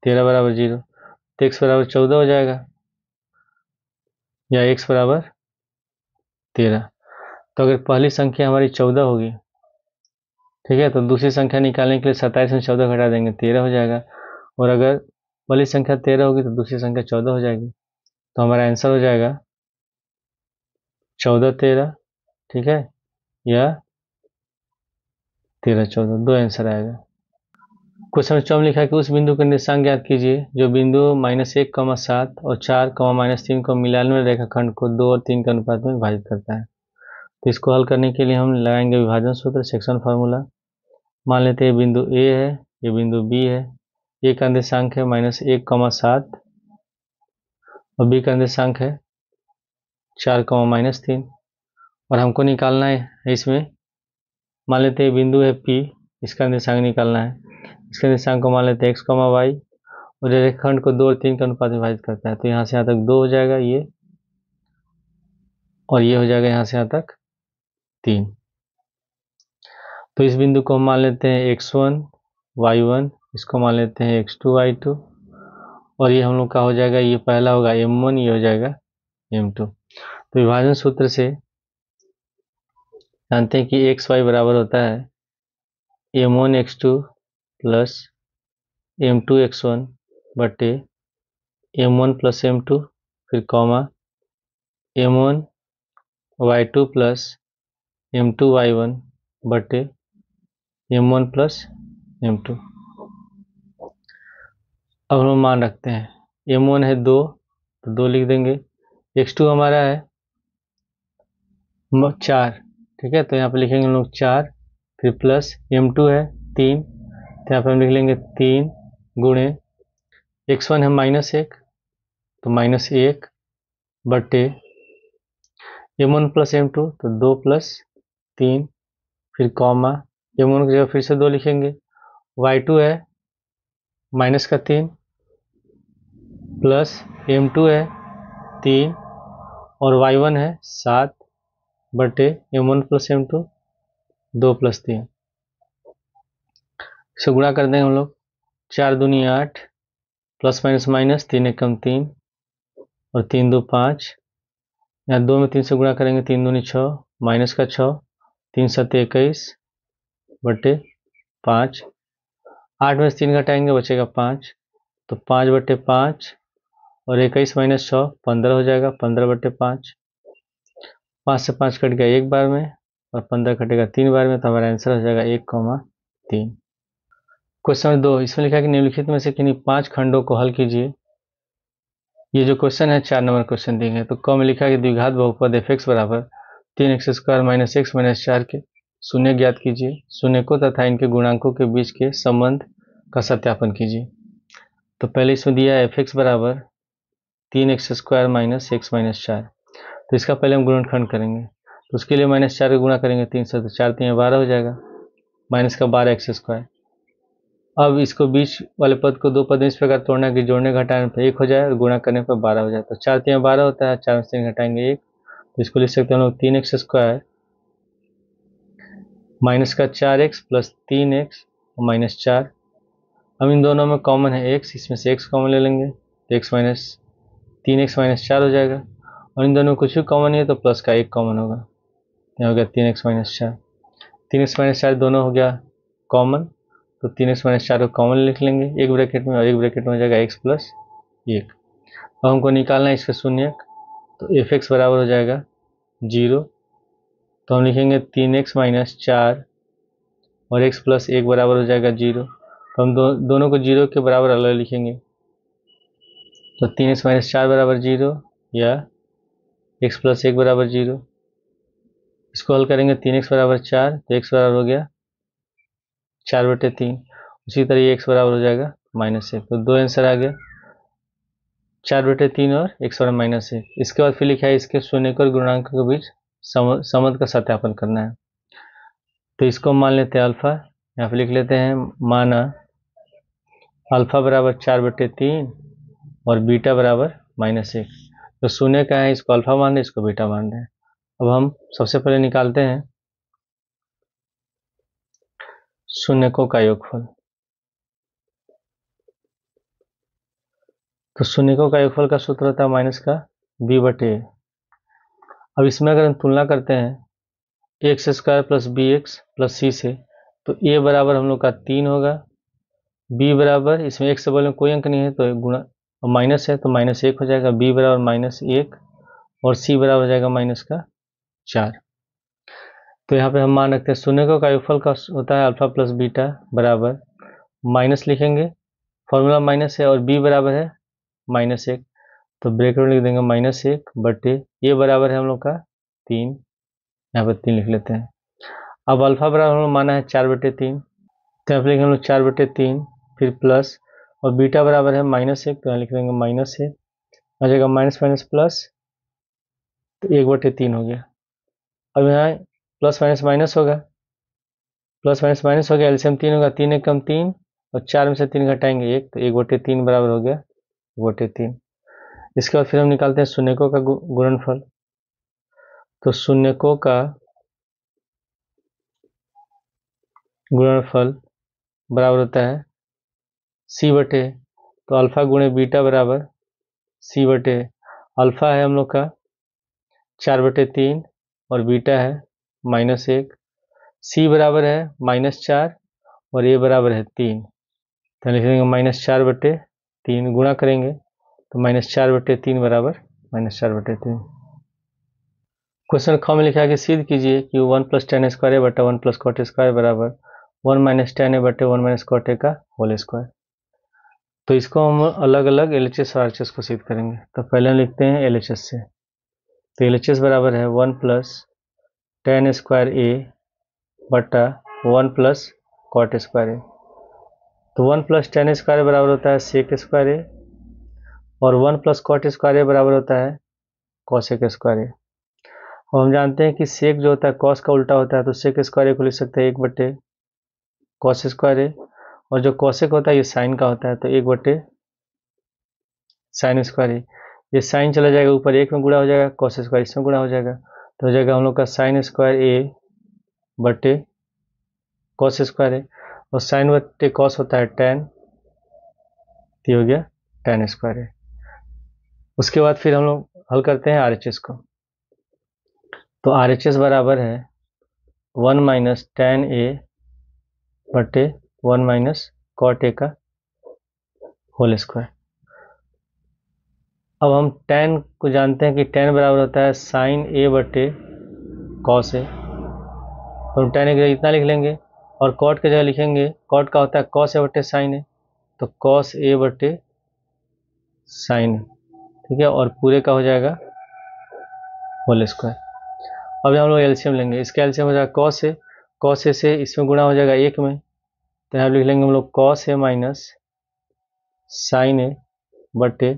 13 बराबर 0, तो x बराबर 14 हो जाएगा या x बराबर 13। तो अगर पहली संख्या हमारी 14 होगी, ठीक है, तो दूसरी संख्या निकालने के लिए 27 में 14 घटा देंगे, 13 हो जाएगा, और अगर पहली संख्या 13 होगी तो दूसरी संख्या 14 हो जाएगी, तो हमारा आंसर हो जाएगा 14 13, ठीक है, या 13 14, दो आंसर आएगा। क्वेश्चन 4 में लिखा है कि उस बिंदु का निर्देशांक ज्ञात कीजिए जो बिंदु -1, 7 और 4, -3 को मिलाने वाले रेखाखंड को 2 और 3 के अनुपात में विभाजित करता है। तो इसको हल करने के लिए हम लगाएंगे विभाजन सूत्र, सेक्शन फार्मूला। मान लेते हैं बिंदु ए है, ये बिंदु बी है, ए का निर्देशांक है -1, 7 और बी का निर्देशांक है 4, -3, और हमको निकालना है इसमें, मान लेते हैं बिंदु है पी, इसका निर्देशांक निकालना है, इसके निर्देशांक को मान लेते हैं x, y, और रेखाखंड को 2 और 3 के अनुपात में विभाजित करता है, तो यहाँ से यहाँ तक 2 हो जाएगा ये, और ये हो जाएगा यहाँ से यहाँ तक 3। तो इस बिंदु को हम मान लेते हैं x1 y1, इसको मान लेते हैं x2 y2, और ये हम लोग का हो जाएगा, ये पहला होगा m1, ये हो जाएगा m2। तो विभाजन सूत्र से जानते हैं कि xy बराबर होता है m1 x2 plus m2 x1 बटे m1 प्लस m2, फिर comma m1 y2 plus m2 y1 बटे m1 प्लस m2। अब हम मान रखते हैं, m1 है 2, तो 2 लिख देंगे, x2 हमारा है 4, ठीक है, तो यहाँ पे लिखेंगे हम लोग 4, फिर प्लस m2 है 3, तो यहाँ पे हम लिख लेंगे 3 गुणे x1 है -1, तो -1 बटे m1 प्लस m2, तो 2 प्लस 3, फिर कॉमा m1 की जगह फिर से 2 लिखेंगे, y2 है -3 प्लस m2 है 3 और y1 है 7 बटे m1 प्लस m2, 2 प्लस 3, इसे गुणा कर देंगे हम लोग, 4 दूनी 8 प्लस माइनस माइनस, 3 1 कम 3 और 3 2 5, यहाँ 2 में 3 से गुणा करेंगे, 3 दूनी 6 माइनस का 6, 3 7 21 बटे 5, 8 में से 3 घटाएंगे बचेगा 5, तो 5 बटे 5 और 21 माइनस 6 15 हो जाएगा, 15 बटे 5, 5 से 5 कट गया एक बार में और 15 कटेगा 3 बार में, तो हमारा आंसर हो जाएगा 1,3। क्वेश्चन 2, इसमें लिखा है कि निम्नलिखित में से किन्हीं 5 खंडों को हल कीजिए ये जो क्वेश्चन है 4 नंबर क्वेश्चन दिए गए। तो क में लिखा है कि द्विघात बहुपद f(x) बराबर 3x² माइनस x माइनस 4 के शून्य ज्ञात कीजिए। शून्य को तथा इनके गुणांकों के बीच के संबंध का सत्यापन कीजिए। तो पहले इसमें दिया है f(x) बराबर 3x² माइनस x माइनस 4। तो इसका पहले हम गुणनखंड करेंगे। तो उसके लिए -4 का गुणा करेंगे 3 से, तो 4 3 12 हो जाएगा, माइनस का 12x²। अब इसको बीच वाले पद को दो पद में इस प्रकार तोड़ना है कि जोड़ने घटाने पर 1 हो जाए और गुणा करने पर 12 हो जाए। तो 4 3 12 होता है, 4 में से 3 घटाएंगे 1, तो इसको लिख सकते हैं हम लोग 3x² माइनस का 4x प्लस 3x और माइनस 4। अब इन दोनों में कॉमन है x, इसमें से x कॉमन ले लेंगे तो x माइनस 3x माइनस 4 हो जाएगा। और इन दोनों में कुछ भी कॉमन नहीं है तो प्लस का 1 कॉमन होगा, यहाँ हो गया 3x माइनस 4। 3x माइनस 4 दोनों हो गया कॉमन, तो 3x माइनस 4 को कॉमन लिख लेंगे एक ब्रैकेट में, और एक ब्रैकेट में हो जाएगा x प्लस 1। अब हमको निकालना है इसका शून्यक, तो f(x) बराबर हो जाएगा 0। तो हम लिखेंगे 3x माइनस 4 और x प्लस 1 बराबर हो जाएगा 0। तो हम दोनों को 0 के बराबर अलग लिखेंगे। तो 3x माइनस 4 बराबर 0 या x प्लस 1 बराबर 0। इसको हल करेंगे 3x बराबर 4, तो x बराबर हो गया 4/3। उसी तरह ये x बराबर हो जाएगा -1। तो दो आंसर आ गया, 4/3 और x बराबर -1। इसके बाद फिर लिखा है इसके शून्य और गुणांक के बीच संबंध का सत्यापन करना है। तो इसको मान लेते हैं अल्फा, यहाँ पे लिख लेते हैं माना अल्फा बराबर 4/3 और बीटा बराबर -1। तो शून्य का है, इसको अल्फा मान रहे हैं, इसको बीटा मान रहे हैं। अब हम सबसे पहले निकालते हैं शून्यकों का योगफल। तो शून्यकों का योगफल का सूत्र होता है माइनस का b/a। अब इसमें अगर हम तुलना करते हैं x² plus bx plus c से, तो a बराबर हम लोग का 3 होगा, b बराबर, इसमें x से बगल में कोई अंक नहीं है तो गुणा माइनस है तो -1 हो जाएगा, b बराबर -1 और c बराबर हो जाएगा माइनस का 4। तो यहाँ पे हम मान रखते हैं शून्यकों का योगफल का होता है अल्फा प्लस बीटा बराबर, माइनस लिखेंगे, फॉर्मूला माइनस है, और b बराबर है -1, तो ब्रैकेट में लिख देंगे -1 ये बराबर है हम लोग का 3, यहाँ पर 3 लिख लेते हैं। अब अल्फा बराबर हम लोग माना है 4/3, तो यहाँ पर लिखेंगे हम लोग 4/3, फिर प्लस, और बीटा बराबर है -1, तो यहाँ लिख देंगे -1 आ जाएगा, माइनस माइनस प्लस, तो 1/3 हो गया। अब यहाँ प्लस माइनस माइनस होगा, प्लस माइनस माइनस हो गया, एलसीएम 3 होगा, 3 एक कम 3 और 4 में से 3 घटाएंगे 1, तो 1/3 बराबर हो गया 1/3। इसके बाद फिर हम निकालते हैं शून्यकों का गुणनफल। तो शून्यकों का गुणनफल बराबर होता है c/a। तो अल्फा गुणे बीटा बराबर c/a। अल्फा है हम लोग का 4/3 और बीटा है -1। c बराबर है -4 और a बराबर है 3, तो लिख देंगे -4/3, गुणा करेंगे तो -4/3 बराबर -4/3। क्वेश्चन ख में लिखा है कि सिद्ध कीजिए कि 1 + tan² a बटा 1 + cot a² बराबर 1 - tan a बटे 1 - cot a का होल स्क्वायर। तो इसको हम अलग अलग LHS और RHS को सिद्ध करेंगे। तो पहले हम लिखते हैं LHS से। तो LHS बराबर है 1 + tan² a बटा 1 + cot a²। तो 1 + tan² बराबर होता है sec² a और 1 + cot a² बराबर होता है cosec²a। और हम जानते हैं कि सेक जो होता है कॉस का उल्टा होता है, तो sec² को लिख सकते हैं 1/cos², और जो कॉसेक होता है ये साइन का होता है, तो 1/sin²। ये साइन चला जाएगा ऊपर, 1 में गुणा हो जाएगा, cos² इसमें गुणा हो जाएगा, तो हो जाएगा हम लोग का sin² a cos², और sin/cos होता है tan, ये हो गया tan²। उसके बाद फिर हम लोग हल करते हैं RHS को। तो RHS बराबर है 1 - tan a बटे 1 - cot a का होल स्क्वायर। अब हम tan को जानते हैं कि tan बराबर होता है sin a बटे cos a, तो हम tan की जगह इतना लिख लेंगे, और cot की जगह लिखेंगे, cot का होता है cos a बटे sin a, तो cos a बटे sin a। ठीक है, और पूरे का हो जाएगा होल स्क्वायर। अब हम लोग एलसीएम लेंगे, इसका एलसीएम हो जाएगा कॉस ए, कॉस ए से इसमें गुणा हो जाएगा 1 में, तो यहाँ लिख लेंगे हम लोग कॉस ए माइनस साइन ए बटे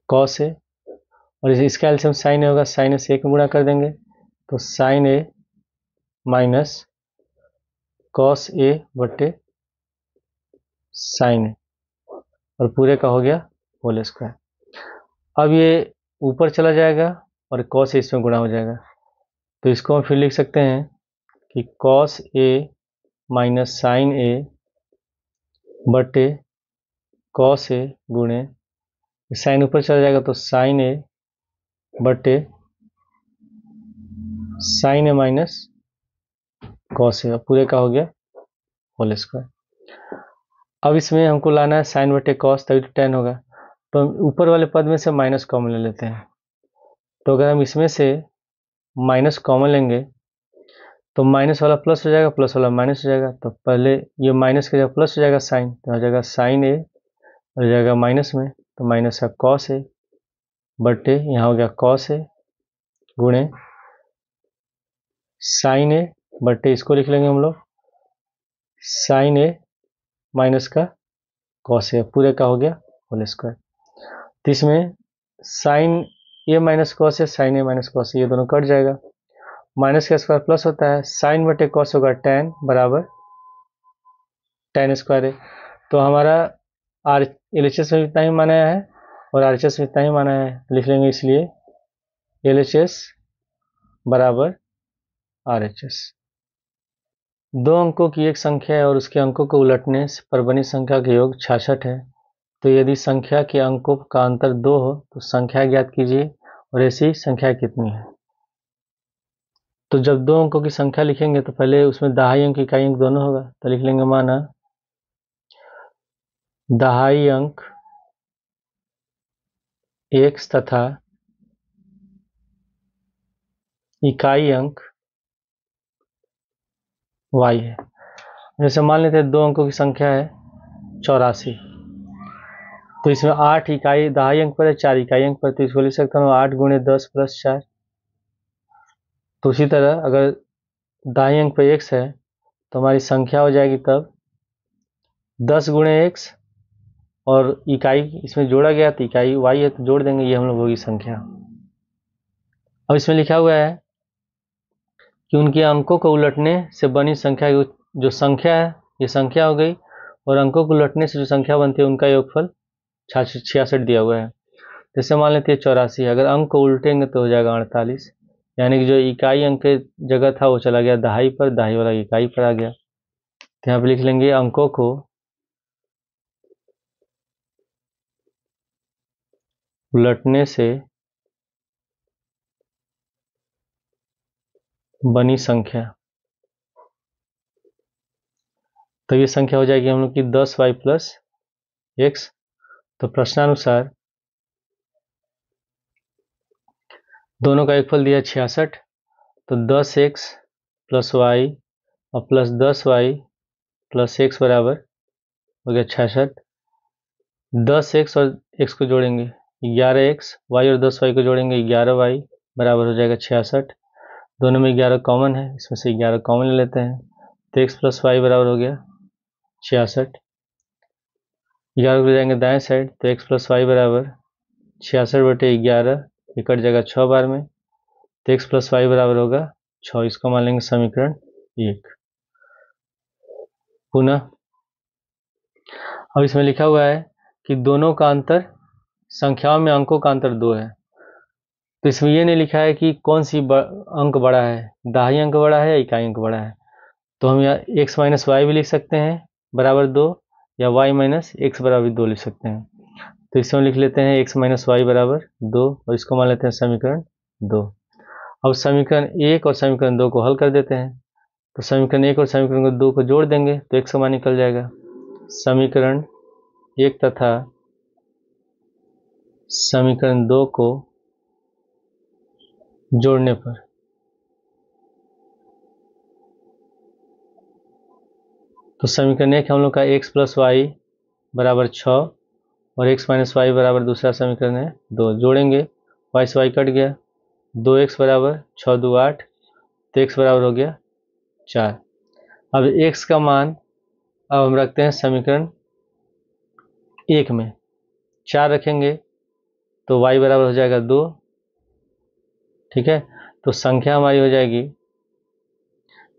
कॉस ए, और इसका एलसीएम साइन ए होगा, साइन ए से 1 में गुणा कर देंगे तो sign A minus cos A बटे साइन ए, और पूरे का हो गया होल स्क्वायर। अब ये ऊपर चला जाएगा और कॉस ए इसमें गुणा हो जाएगा, तो इसको हम फिर लिख सकते हैं कि कॉस ए माइनस साइन ए बटे कॉस ए गुणे, साइन ऊपर चला जाएगा तो साइन ए बटे sign A minus cos A, पूरे का हो गया होल स्क्वायर। अब इसमें हमको लाना है साइन बटे कॉस, तभी तो टेन होगा, तो हम ऊपर वाले पद में से माइनस कॉमन ले लेते हैं। तो अगर हम इसमें से माइनस कॉमन लेंगे तो माइनस वाला प्लस हो जाएगा, प्लस वाला माइनस हो जाएगा, तो पहले ये माइनस की जगह प्लस हो जाएगा साइन, तो हो जाएगा साइन ए हो जाएगा माइनस में, तो माइनस का कॉस ए बटे यहाँ हो गया कॉस ए गुणे साइन ए बटे, इसको लिख लेंगे हम लोग साइन ए माइनस का कॉस ए, पूरे का हो गया होल स्क्वायर। तो इसमें sign A minus cos A, sign A minus cos A, ये दोनों कट जाएगा, माइनस का स्क्वायर प्लस होता है, साइन बटे कॉस होगा टेन बराबर टेन स्क्वायर है। तो हमारा आर एलएचएस में इतना ही माना है और आरएचएस में इतना ही माना है, लिख लेंगे इसलिए एलएचएस बराबर आरएचएस। दो अंकों की एक संख्या है और उसके अंकों को उलटने पर बनी संख्या का योग 66 है, तो यदि संख्या के अंकों का अंतर 2 हो तो संख्या ज्ञात कीजिए और ऐसी संख्या कितनी है। तो जब दो अंकों की संख्या लिखेंगे तो पहले उसमें दहाई अंक इकाई अंक दोनों होगा, तो लिख लेंगे माना दहाई अंक x तथा इकाई अंक y है। जैसे मान लेते हैं दो अंकों की संख्या है 84, तो इसमें 8 इकाई दहाई अंक पर है, 4 इकाई अंक पर, तो इसको लिख सकता हूँ 8 गुणे 10 प्लस 4। तो उसी तरह अगर दाई अंक पर x है तो हमारी संख्या हो जाएगी तब 10 गुणे x, और इकाई इसमें जोड़ा गया तो इकाई y है तो जोड़ देंगे, ये हम लोग होगी संख्या। अब इसमें लिखा हुआ है कि उनके अंकों को उलटने से बनी संख्या, जो संख्या है ये संख्या हो गई, और अंकों को उलटने से जो संख्या बनती है उनका योगफल 66 दिया हुआ है। जैसे मान लेते हैं 84, अगर अंक को उल्टेंगे तो हो जाएगा 48, यानी कि जो इकाई अंक के जगह था वो चला गया दहाई पर, दहाई वाला इकाई पर आ गया। तो यहाँ पे लिख लेंगे अंकों को उलटने से बनी संख्या, तो ये संख्या हो जाएगी हम लोग की 10y प्लस एक्स। तो प्रश्नानुसार दोनों का योगफल दिया 66, तो 10x प्लस वाई और प्लस 10y प्लस एक्स बराबर हो गया 66। 10x और x को जोड़ेंगे 11x, y और 10y को जोड़ेंगे 11y बराबर हो जाएगा 66। दोनों में 11 कॉमन है, इसमें से 11 कॉमन ले लेते हैं, तो x प्लस वाई बराबर हो गया 66। 11 को ले जाएंगे दाएं साइड, तो x प्लस वाई बराबर 66 बटे 11, ये कट जाएगा 6 बार में, तो x प्लस वाई बराबर होगा 6। इसको मान लेंगे समीकरण 1। पुनः अब इसमें लिखा हुआ है कि दोनों का अंतर, संख्याओं में अंकों का अंतर 2 है, तो इसमें ये नहीं लिखा है कि कौन सी अंक बड़ा है, दहाई अंक बड़ा है या इकाई अंक बड़ा है। तो हम यहाँ x माइनस वाई भी लिख सकते हैं बराबर 2, या y माइनस एक्स बराबर 2 लिख सकते हैं। तो इसमें लिख लेते हैं x माइनस वाई बराबर 2, और इसको मान लेते हैं समीकरण 2। अब समीकरण 1 और समीकरण 2 को हल कर देते हैं, तो समीकरण 1 और समीकरण 2 को जोड़ देंगे तो x का मान निकल जाएगा। समीकरण 1 तथा समीकरण 2 को जोड़ने पर तो समीकरण 1 हम लोग का x प्लस वाई बराबर 6, और x माइनस वाई बराबर दूसरा समीकरण है 2, जोड़ेंगे y से y कट गया, 2x बराबर 6 2 8, तो x बराबर हो गया 4। अब x का मान अब हम रखते हैं समीकरण 1 में, 4 रखेंगे तो y बराबर हो जाएगा 2, ठीक है। तो संख्या हमारी हो जाएगी,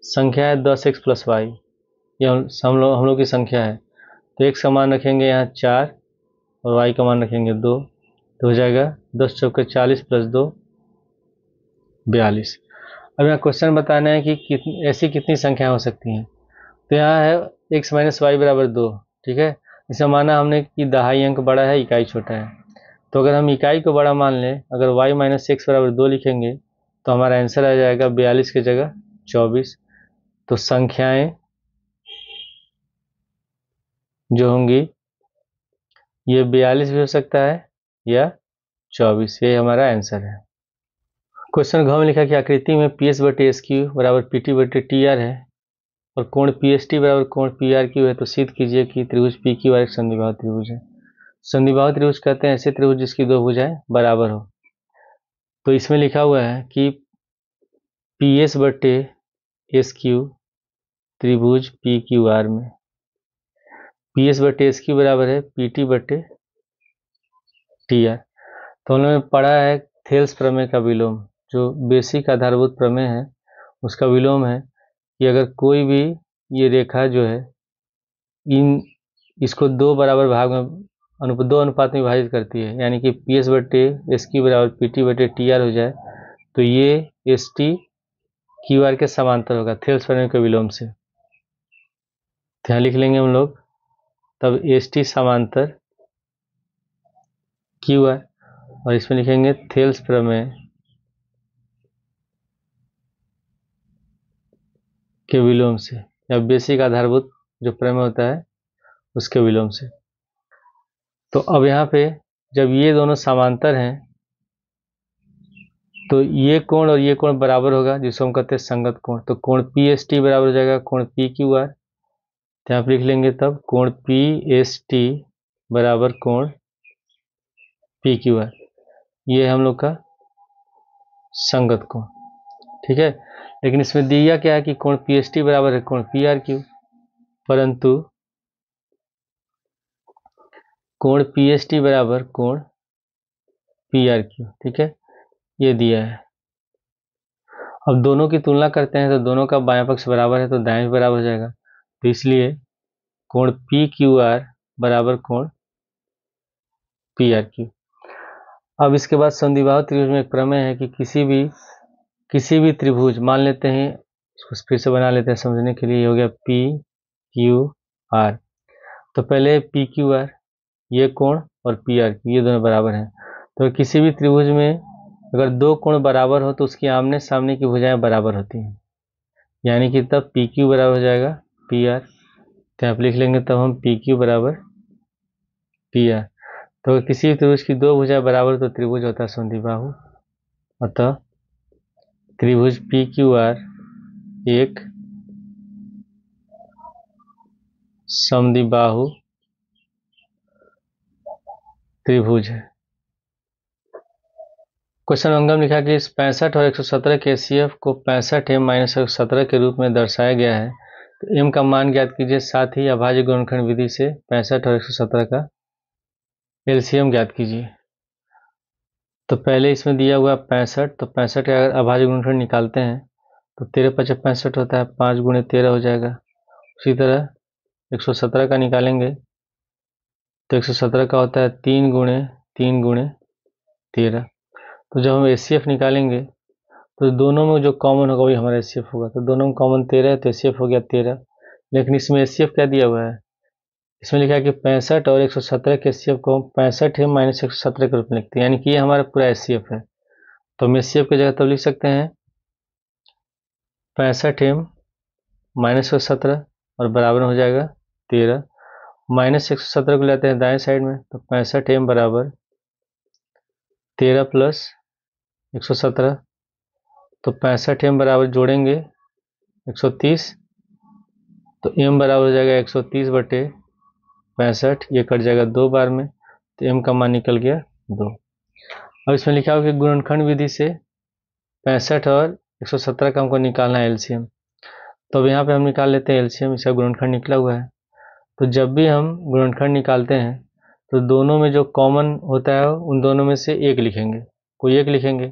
संख्या है 10x प्लस वाई, ये हम लोग की संख्या है। तो x का मान रखेंगे यहाँ 4 और y का मान रखेंगे 2, तो हो जाएगा 10 चौके 40 प्लस 2 42। अब यहाँ क्वेश्चन बताना है कि ऐसी कितनी संख्या हो सकती हैं। तो यहाँ है x माइनस वाई बराबर 2, ठीक है। इसे माना हमने कि दहाई अंक बड़ा है, इकाई छोटा है। तो अगर हम इकाई को बड़ा मान लें, अगर y माइनस एक्स बराबर 2 लिखेंगे तो हमारा आंसर आ जाएगा 42 की जगह 24। तो संख्याएं जो होंगी ये 42 भी हो सकता है या 24, ये हमारा आंसर है। क्वेश्चन घ में लिखा कि आकृति में पी एस बटे एस क्यू बराबर पी टी बटे टी आर है और कोण पी एस टी बराबर कोण पी आर क्यू है, तो सिद्ध कीजिए कि त्रिभुज पी क्यू आर एक संदिबाहु त्रिभुज है। संदिबाहु त्रिभुज कहते हैं ऐसे त्रिभुज जिसकी दो भुजाएं बराबर हो। तो इसमें लिखा हुआ है कि पी एस बटे एस क्यू त्रिभुज पी क्यू आर में पी एस बटे एस क्यू बराबर है पी टी बटे टी आर। तो हम लोगों ने पढ़ा है थेल्स प्रमेय का विलोम, जो बेसिक आधारभूत प्रमेय है उसका विलोम है कि अगर कोई भी ये रेखा जो है इसको दो बराबर भाग में दो अनुपात में विभाजित करती है, यानी कि पी एस बटे एस क्यू बराबर पी टी बटे टी आर हो जाए, तो ये एस टी क्यू आर के समांतर होगा थेल्स प्रमेय के विलोम से। यहाँ लिख लेंगे हम लोग, तब एस टी समांतर क्यू आर, और इसमें लिखेंगे थेल्स प्रमेय के विलोम से, या बेसिक आधारभूत जो प्रमेय होता है उसके विलोम से। तो अब यहाँ पे जब ये दोनों समांतर हैं तो ये कोण और ये कोण बराबर होगा, जिसको हम कहते हैं संगत कोण। तो कोण पी एस टी बराबर हो जाएगा कोण पी क्यू आर। तो यहाँ पे लिख लेंगे तब कोण पी एस टी बराबर कोण पी क्यू आर, ये हम लोग का संगत कोण, ठीक है। लेकिन इसमें दिया क्या है कि कोण पी एस टी बराबर है कोण पी आर क्यू, परंतु कोण पी एस टी बराबर कोण पी आर क्यू, ठीक है, ये दिया है। अब दोनों की तुलना करते हैं तो दोनों का बायां पक्ष बराबर है तो दायां भी बराबर हो जाएगा। तो इसलिए कोण पी क्यू आर बराबर कोण पी आर क्यू। अब इसके बाद संदिबाहु त्रिभुज में एक प्रमेय है कि किसी भी त्रिभुज मान लेते हैं, इसको फिर से बना लेते हैं समझने के लिए। हो गया पी क्यू आर, तो पहले पी क्यू आर ये कोण और पी आर क्यू ये दोनों बराबर हैं। तो किसी भी त्रिभुज में अगर दो कोण बराबर हो तो उसकी आमने सामने की भुजाएं बराबर होती हैं, यानी कि तब पी क्यू बराबर हो जाएगा पी आर। तो आप लिख लेंगे तब हम पी क्यू बराबर पी आर। तो किसी भी त्रिभुज की दो भुजाएं बराबर तो त्रिभुज होता है संदिबाहु। अतः त्रिभुज पी क्यू आर एक समद्विबाहु त्रिभुज है। क्वेश्चन अंगम लिखा कि इस 65 और 117 के एचसीएफ को 65 m माइनस 117 के रूप में दर्शाया गया है। तो m का मान ज्ञात कीजिए, साथ ही अभाज्य गुणनखंड विधि से 65 और 117 का एलसीएम ज्ञात कीजिए। तो पहले इसमें दिया हुआ 65, तो 65 का अगर अभाज्य गुणनखंड निकालते हैं तो 13 × 5 = 65 होता है, 5 × 13 हो जाएगा। उसी तरह 117 का निकालेंगे तो 117 का होता है 3 × 3 × 13। तो जब हम एचसीएफ निकालेंगे तो दोनों में जो कॉमन होगा वही हमारा एचसीएफ होगा। तो दोनों में कॉमन 13 है तो एचसीएफ हो गया 13। लेकिन इसमें एचसीएफ क्या दिया हुआ है, इसमें लिखा है कि 65 और 117 के एचसीएफ को हम 65 m माइनस 117 के रूप में लिखते हैं, यानी कि ये हमारा पूरा एचसीएफ है। तो हम एचसीएफ की जगह तब लिख सकते हैं 65 m माइनस 117 और बराबर हो जाएगा 13। माइनस 117 को लेते हैं दाएं साइड में, तो 65 m बराबर 13 प्लस 117, तो 65 m बराबर जोड़ेंगे 130, तो m बराबर हो जाएगा 130 बटे 65, ये कट जाएगा 2 बार में, तो m का मान निकल गया 2। अब इसमें लिखा हो कि गुणनखंड विधि से 65 और 117 का हमको निकालना है एलसीएम। तो अब यहाँ पे हम निकाल लेते हैं एलसीएम, इसका गुणनखंड निकला हुआ है। तो जब भी हम गुणनखंड निकालते हैं तो दोनों में जो कॉमन होता है उन दोनों में से एक लिखेंगे, कोई एक लिखेंगे,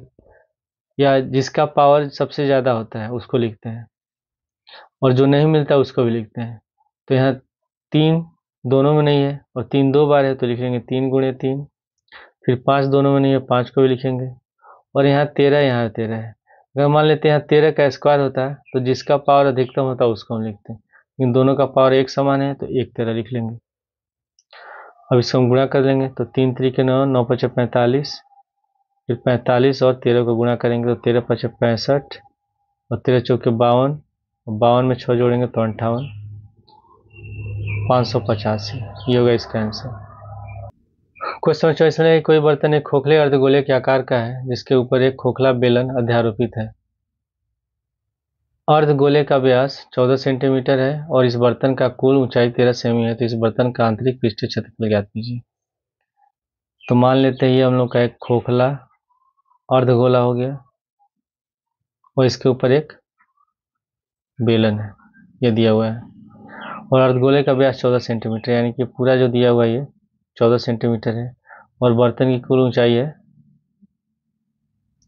या जिसका पावर सबसे ज़्यादा होता है उसको लिखते हैं, और जो नहीं मिलता उसको भी लिखते हैं। तो यहाँ 3 दोनों में नहीं है और 3 2 बार है तो लिखेंगे 3 गुणे 3। फिर 5 दोनों में नहीं है, 5 को भी लिखेंगे। और यहाँ 13 यहाँ 13 है। अगर मान लेते हैं यहाँ 13 का स्क्वायर होता है तो जिसका पावर अधिकतम होता है उसको हम लिखते हैं, इन दोनों का पावर एक समान है तो 1 13 लिख लेंगे। अब इसको हम गुणा कर लेंगे तो 3 3 9, 9 5 45, फिर 45 और 13 को गुणा करेंगे तो 13 5 65 और 13 चौके 52, 52 में 6 जोड़ेंगे तो 58, 585। ये होगा इसका आंसर। क्वेश्चन 24 में कोई बर्तन एक खोखले अर्धगोले के आकार का है जिसके ऊपर एक खोखला बेलन अध्यारोपित है। अर्धगोले का व्यास 14 सेंटीमीटर है और इस बर्तन का कुल ऊंचाई 13 सेमी है, तो इस बर्तन का आंतरिक पृष्ठीय क्षेत्रफल ज्ञात कीजिए। तो मान लेते हैं ये हम लोग का एक खोखला अर्धगोला हो गया और इसके ऊपर एक बेलन है, ये दिया हुआ है, और अर्धगोले का व्यास 14 सेंटीमीटर, यानी कि पूरा जो दिया हुआ है ये 14 सेंटीमीटर है और बर्तन की कुल ऊंचाई है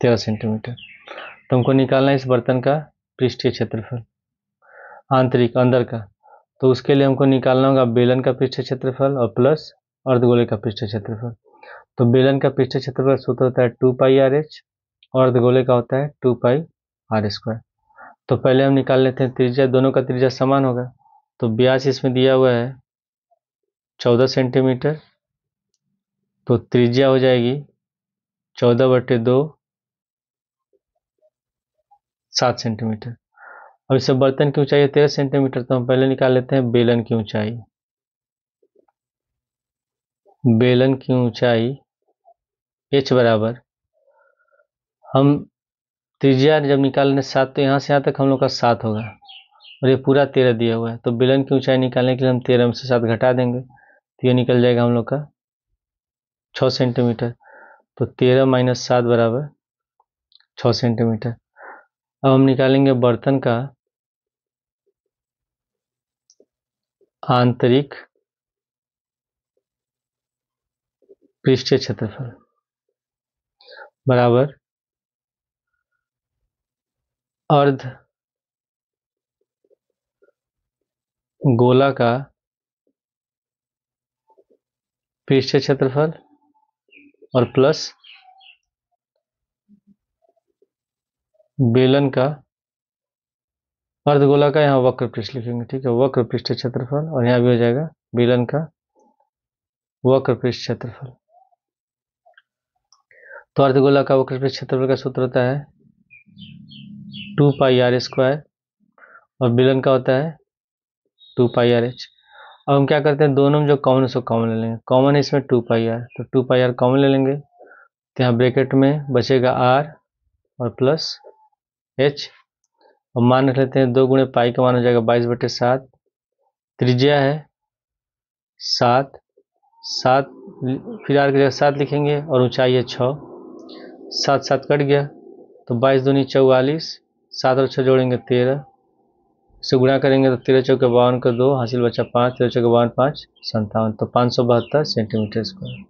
13 सेंटीमीटर। तो हमको निकालना है इस बर्तन का पृष्ठीय क्षेत्रफल आंतरिक अंदर का। तो उसके लिए हमको निकालना होगा बेलन का पृष्ठीय क्षेत्रफल और प्लस अर्धगोले का पृष्ठीय क्षेत्रफल। तो बेलन का पृष्ठीय क्षेत्रफल सूत्र होता है 2πr/h और अर्धगोले का होता है 2πr²। तो पहले हम निकाल लेते हैं त्रिज्या, दोनों का त्रिज्या समान होगा। तो व्यास इसमें दिया हुआ है 14 सेंटीमीटर, तो त्रिज्या हो जाएगी 14/2 7 सेंटीमीटर। अब इसे बर्तन की ऊंचाई है 13 सेंटीमीटर, तो हम पहले निकाल लेते हैं बेलन की ऊंचाई। बेलन की ऊंचाई h बराबर, हम त्रिज्या जब निकाल लें 7 तो यहाँ से यहाँ तक हम लोग का 7 होगा और ये पूरा 13 दिया हुआ है। तो बेलन की ऊंचाई निकालने के लिए हम 13 में से 7 घटा देंगे तो ये निकल जाएगा हम लोग का 6 सेंटीमीटर। तो 13 - 7 बराबर 6 सेंटीमीटर। अब हम निकालेंगे बर्तन का आंतरिक पृष्ठीय क्षेत्रफल बराबर अर्ध गोला का पृष्ठीय क्षेत्रफल और प्लस बेलन का अर्धगोला का, यहाँ वक्र पृष्ठ लिखेंगे, ठीक है, वक्र पृष्ठीय क्षेत्रफल, और यहाँ भी हो जाएगा बेलन का वक्र पृष्ठ क्षेत्रफल। तो अर्धगोला का वक्र पृष्ठ क्षेत्रफल का सूत्र होता है 2πr² और बेलन का होता है 2πr/h। अब हम क्या करते हैं, दोनों में जो कॉमन है उसको कॉमन ले लेंगे। कॉमन है इसमें 2πr, तो 2πr कॉमन ले लेंगे तो यहाँ ब्रैकेट में बचेगा r और प्लस h, और मान रख लेते हैं 2 गुणे पाई का मान हो जाएगा 22/7। त्रिज्या है 7, फिर r की जगह 7 लिखेंगे और ऊंचाई है 6, 7 7 कट गया तो 22 दूनी 44, 7 और 6 जोड़ेंगे 13, इसे गुणा करेंगे तो 13 चौके 52 का 2 हासिल बचा 5, 13 चौके 52 5 57, तो 572 सेंटीमीटर स्क्वायर।